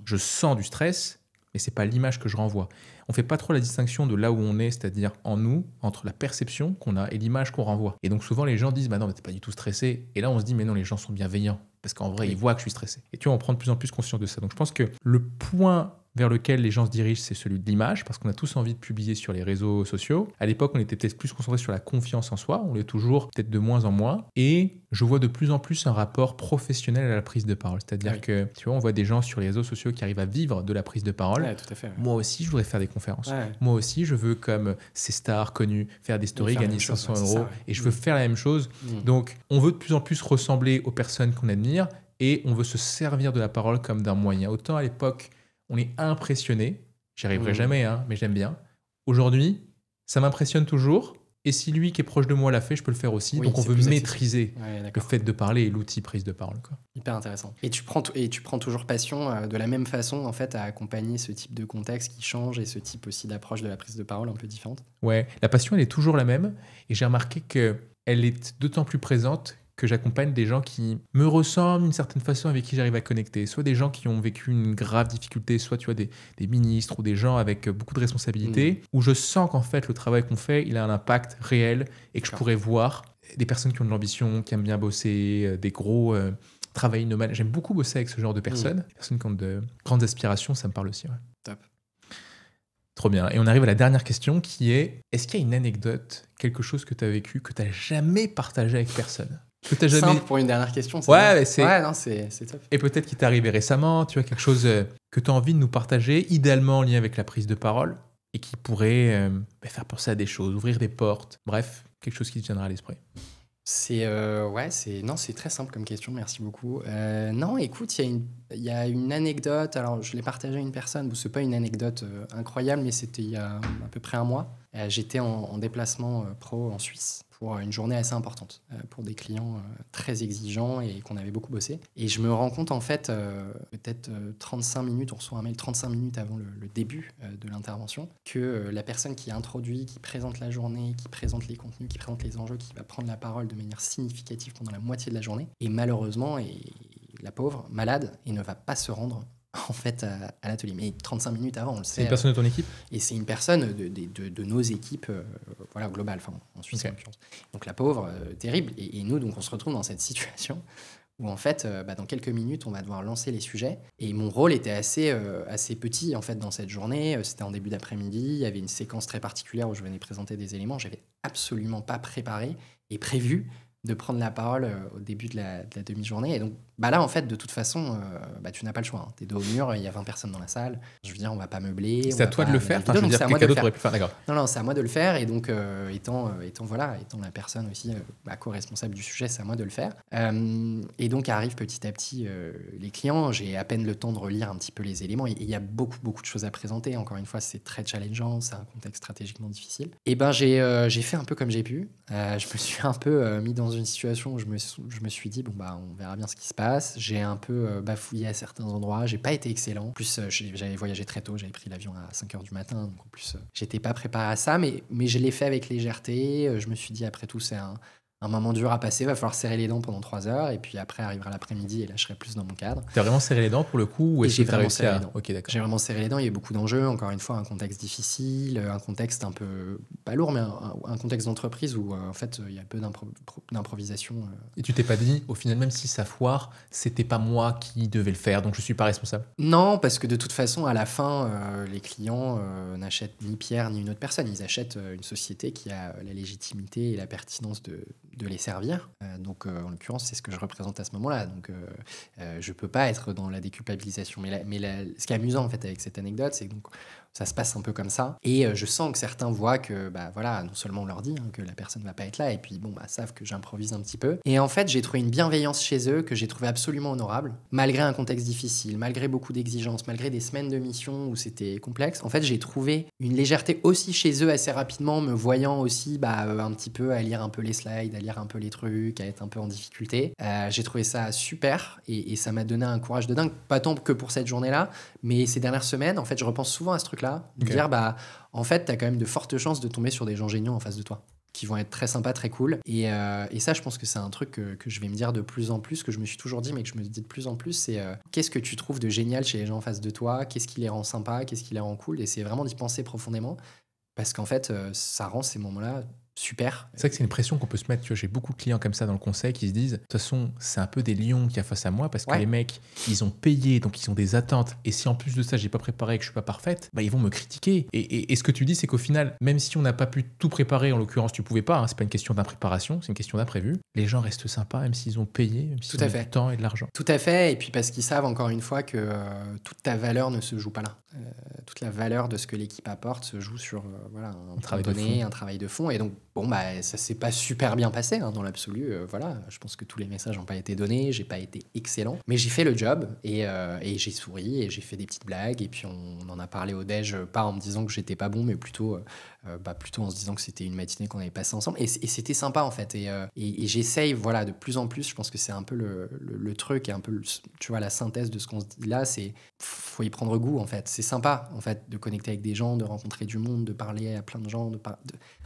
je sens du stress, mais c'est pas l'image que je renvoie. On fait pas trop la distinction de là où on est, c'est-à-dire en nous, entre la perception qu'on a et l'image qu'on renvoie. Et donc souvent les gens disent non, mais t'es pas du tout stressé. Et là on se dit mais non, les gens sont bienveillants parce qu'en vrai ils voient que je suis stressé. Et tu vois, on prend de plus en plus conscience de ça. Donc je pense que le point vers lequel les gens se dirigent, c'est celui de l'image, parce qu'on a tous envie de publier sur les réseaux sociaux. À l'époque, on était peut-être plus concentré sur la confiance en soi, on l'est toujours peut-être de moins en moins, et je vois de plus en plus un rapport professionnel à la prise de parole. C'est-à-dire que, tu vois, on voit des gens sur les réseaux sociaux qui arrivent à vivre de la prise de parole. Tout à fait. Moi aussi, je voudrais faire des conférences. Moi aussi, je veux, comme ces stars connues, faire des stories, gagner 500 €, et je veux faire la même chose. Donc, on veut de plus en plus ressembler aux personnes qu'on admire, et on veut se servir de la parole comme d'un moyen. Autant à l'époque, on est impressionné. J'y arriverai jamais, mais j'aime bien. Aujourd'hui, ça m'impressionne toujours, Et si lui qui est proche de moi l'a fait, je peux le faire aussi. Oui, donc on c'est veut plus maîtriser Ouais, le d'accord. fait de parler et l'outil prise de parole, quoi. Hyper intéressant. Et tu prends toujours passion de la même façon en fait à accompagner ce type de contexte qui change et ce type aussi d'approche de la prise de parole un peu différente. Ouais, la passion, elle est toujours la même. Et j'ai remarqué qu'elle est d'autant plus présente que j'accompagne des gens qui me ressemblent d'une certaine façon, avec qui j'arrive à connecter. Soit des gens qui ont vécu une grave difficulté, soit tu vois des ministres ou des gens avec beaucoup de responsabilités, où je sens qu'en fait le travail qu'on fait, il a un impact réel et que je pourrais voir des personnes qui ont de l'ambition, qui aiment bien bosser, des gros travail nomades. J'aime beaucoup bosser avec ce genre de personnes. Des personnes qui ont de grandes aspirations, ça me parle aussi. Ouais. Top. Trop bien. Et on arrive à la dernière question qui est, est-ce qu'il y a une anecdote, quelque chose que tu as vécu, que tu n'as jamais partagé avec personne? Que t'as jamais... Simple pour une dernière question. Ouais, mais c'est... Ouais, non, c'est top. Et peut-être qu'il t'est arrivé récemment, tu vois, quelque chose que tu as envie de nous partager, idéalement en lien avec la prise de parole, et qui pourrait faire penser à des choses, ouvrir des portes. Bref, quelque chose qui te viendra à l'esprit. C'est très simple comme question, merci beaucoup. Non, écoute, il y a une anecdote, alors je l'ai partagée à une personne, c'est pas une anecdote incroyable, mais c'était il y a à peu près un mois. J'étais en déplacement pro en Suisse pour une journée assez importante, pour des clients très exigeants et qu'on avait beaucoup bossé. Et je me rends compte, en fait, peut-être 35 minutes, on reçoit un mail 35 minutes avant le début de l'intervention, que la personne qui introduit, qui présente la journée, qui présente les contenus, qui présente les enjeux, qui va prendre la parole de manière significative pendant la moitié de la journée, et malheureusement, la pauvre, malade, et ne va pas se rendre en fait à l'atelier. Mais 35 minutes avant, on le sait. C'est une personne de ton équipe? Et c'est une personne de nos équipes voilà, globales, enfin, en Suisse en l'occurrence. Donc la pauvre, terrible. Et nous, donc, on se retrouve dans cette situation où en fait, dans quelques minutes, on va devoir lancer les sujets. Et mon rôle était assez petit en fait dans cette journée. C'était en début d'après-midi. Il y avait une séquence très particulière où je venais présenter des éléments. J'avais absolument pas préparé et prévu de prendre la parole au début de la demi-journée. Et donc, là, en fait, de toute façon, tu n'as pas le choix. Hein. T'es dos au mur, il y a 20 personnes dans la salle. Je veux dire, on va pas meubler. C'est à toi de le faire. Enfin, je veux dire, quelqu'un d'autre aurait pu faire, d'accord. Non, c'est à moi de le faire. Et donc, étant la personne aussi co-responsable du sujet, c'est à moi de le faire. Et donc, arrivent petit à petit les clients. J'ai à peine le temps de relire un petit peu les éléments. Il y a beaucoup, beaucoup de choses à présenter. Encore une fois, c'est très challengeant. C'est un contexte stratégiquement difficile. Et j'ai fait un peu comme j'ai pu. Je me suis un peu mis dans une situation où je me suis dit, on verra bien ce qui se passe. J'ai un peu bafouillé à certains endroits. J'ai pas été excellent. En plus, j'avais voyagé très tôt. J'avais pris l'avion à 5h du matin. Donc, en plus, j'étais pas préparé à ça. Mais je l'ai fait avec légèreté. Je me suis dit, après tout, c'est un moment dur à passer, va falloir serrer les dents pendant 3 heures, et puis après arrivera l'après-midi et là je serai plus dans mon cadre. T'as vraiment serré les dents pour le coup, ou est-ce que t'as réussi à... Ok, d'accord. J'ai vraiment serré les dents, il y a beaucoup d'enjeux, encore une fois un contexte difficile, un contexte un peu, pas lourd, mais un contexte d'entreprise où en fait il y a peu d'improvisation. Et tu t'es pas dit, au final, même si ça foire, c'était pas moi qui devais le faire, donc je suis pas responsable? Non, parce que de toute façon, à la fin, les clients n'achètent ni Pierre ni une autre personne, ils achètent une société qui a la légitimité et la pertinence de les servir. Donc, en l'occurrence, c'est ce que je représente à ce moment-là. Donc, je peux pas être dans la déculpabilisation. Mais ce qui est amusant, en fait, avec cette anecdote, c'est que donc, ça se passe un peu comme ça. Et je sens que certains voient que, non seulement on leur dit que la personne va pas être là, et puis, savent que j'improvise un petit peu. Et en fait, j'ai trouvé une bienveillance chez eux que j'ai trouvé absolument honorable. Malgré un contexte difficile, malgré beaucoup d'exigences, malgré des semaines de mission où c'était complexe, en fait, j'ai trouvé une légèreté aussi chez eux assez rapidement, me voyant aussi un petit peu à lire un peu les slides, à lire un peu les trucs, à être un peu en difficulté. J'ai trouvé ça super et ça m'a donné un courage de dingue, pas tant que pour cette journée-là, mais ces dernières semaines, en fait, je repense souvent à ce truc-là, de dire, en fait, t'as quand même de fortes chances de tomber sur des gens géniaux en face de toi, qui vont être très sympas, très cool. Et ça, je pense que c'est un truc que je vais me dire de plus en plus, que je me suis toujours dit, mais que je me dis de plus en plus, c'est qu'est-ce que tu trouves de génial chez les gens en face de toi? Qu'est-ce qui les rend sympas? Qu'est-ce qui les rend cool? Et c'est vraiment d'y penser profondément, parce qu'en fait, ça rend ces moments-là super. C'est vrai que c'est une pression qu'on peut se mettre. Tu vois, j'ai beaucoup de clients comme ça dans le conseil qui se disent, de toute façon, c'est un peu des lions qu'il y a face à moi parce que les mecs, ils ont payé, donc ils ont des attentes. Et si en plus de ça, j'ai pas préparé et que je suis pas parfaite, ils vont me critiquer. Et ce que tu dis, c'est qu'au final, même si on n'a pas pu tout préparer, en l'occurrence, tu pouvais pas, c'est pas une question d'impréparation, c'est une question d'imprévu. Les gens restent sympas, même s'ils ont payé, même s'ils ont du temps et de l'argent. Tout à fait. Et puis parce qu'ils savent encore une fois que toute ta valeur ne se joue pas là. toute la valeur de ce que l'équipe apporte se joue sur voilà, un travail temps de donné, fond. un travail de fond. Et donc, bon, bah, ça s'est pas super bien passé hein, dans l'absolu. Voilà, je pense que tous les messages n'ont pas été donnés, j'ai pas été excellent. Mais j'ai fait le job et j'ai souri et j'ai fait des petites blagues. Et puis, on en a parlé au déj, pas en me disant que j'étais pas bon, mais plutôt en se disant que c'était une matinée qu'on avait passée ensemble. Et c'était sympa, en fait. Et j'essaye, voilà, de plus en plus, je pense que c'est un peu le truc et un peu, tu vois, la synthèse de ce qu'on se dit là, c'est faut y prendre goût, en fait. C'est sympa, en fait, de connecter avec des gens, de rencontrer du monde, de parler à plein de gens.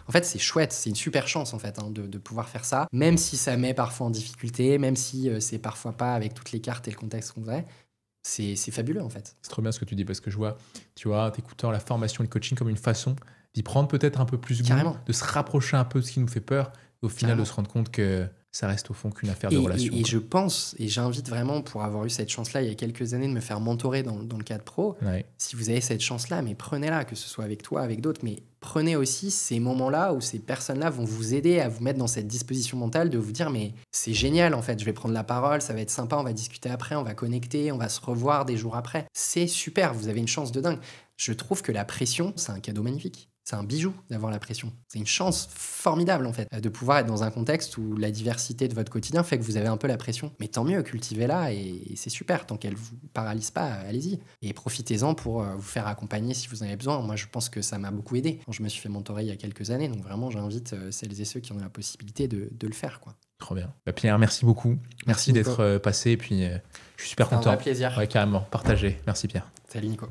En fait, c'est chouette, c'est une super chance, en fait, hein, de pouvoir faire ça, même si ça met parfois en difficulté, même si c'est parfois pas avec toutes les cartes et le contexte qu'on voudrait. C'est fabuleux, en fait. C'est trop bien ce que tu dis parce que je vois, tu vois, t'écoutant la formation et le coaching comme une façon d'y prendre peut-être un peu plus goût, Carrément. de se rapprocher un peu de ce qui nous fait peur, et au final Carrément. de se rendre compte que ça reste au fond qu'une affaire de relation. Et quoi. je pense, et j'invite vraiment, pour avoir eu cette chance-là il y a quelques années de me faire mentorer dans le cadre pro, Ouais. si vous avez cette chance-là, mais prenez-la, que ce soit avec toi, avec d'autres, mais prenez aussi ces moments-là où ces personnes-là vont vous aider à vous mettre dans cette disposition mentale de vous dire mais c'est génial en fait, je vais prendre la parole, ça va être sympa, on va discuter après, on va connecter, on va se revoir des jours après. C'est super, vous avez une chance de dingue. Je trouve que la pression, c'est un cadeau magnifique. C'est un bijou d'avoir la pression. C'est une chance formidable, en fait, de pouvoir être dans un contexte où la diversité de votre quotidien fait que vous avez un peu la pression. Mais tant mieux, cultivez-la et c'est super. Tant qu'elle ne vous paralyse pas, allez-y. Et profitez-en pour vous faire accompagner si vous en avez besoin. Moi, je pense que ça m'a beaucoup aidé quand je me suis fait mentorer il y a quelques années. Donc vraiment, j'invite celles et ceux qui ont la possibilité de le faire, quoi. Trop bien. Bah, Pierre, merci beaucoup. Merci Nico. d'être passé. Et puis, je suis super C'était un content. vrai plaisir. Ouais, carrément. Partagé. Merci, Pierre. Salut, Nico.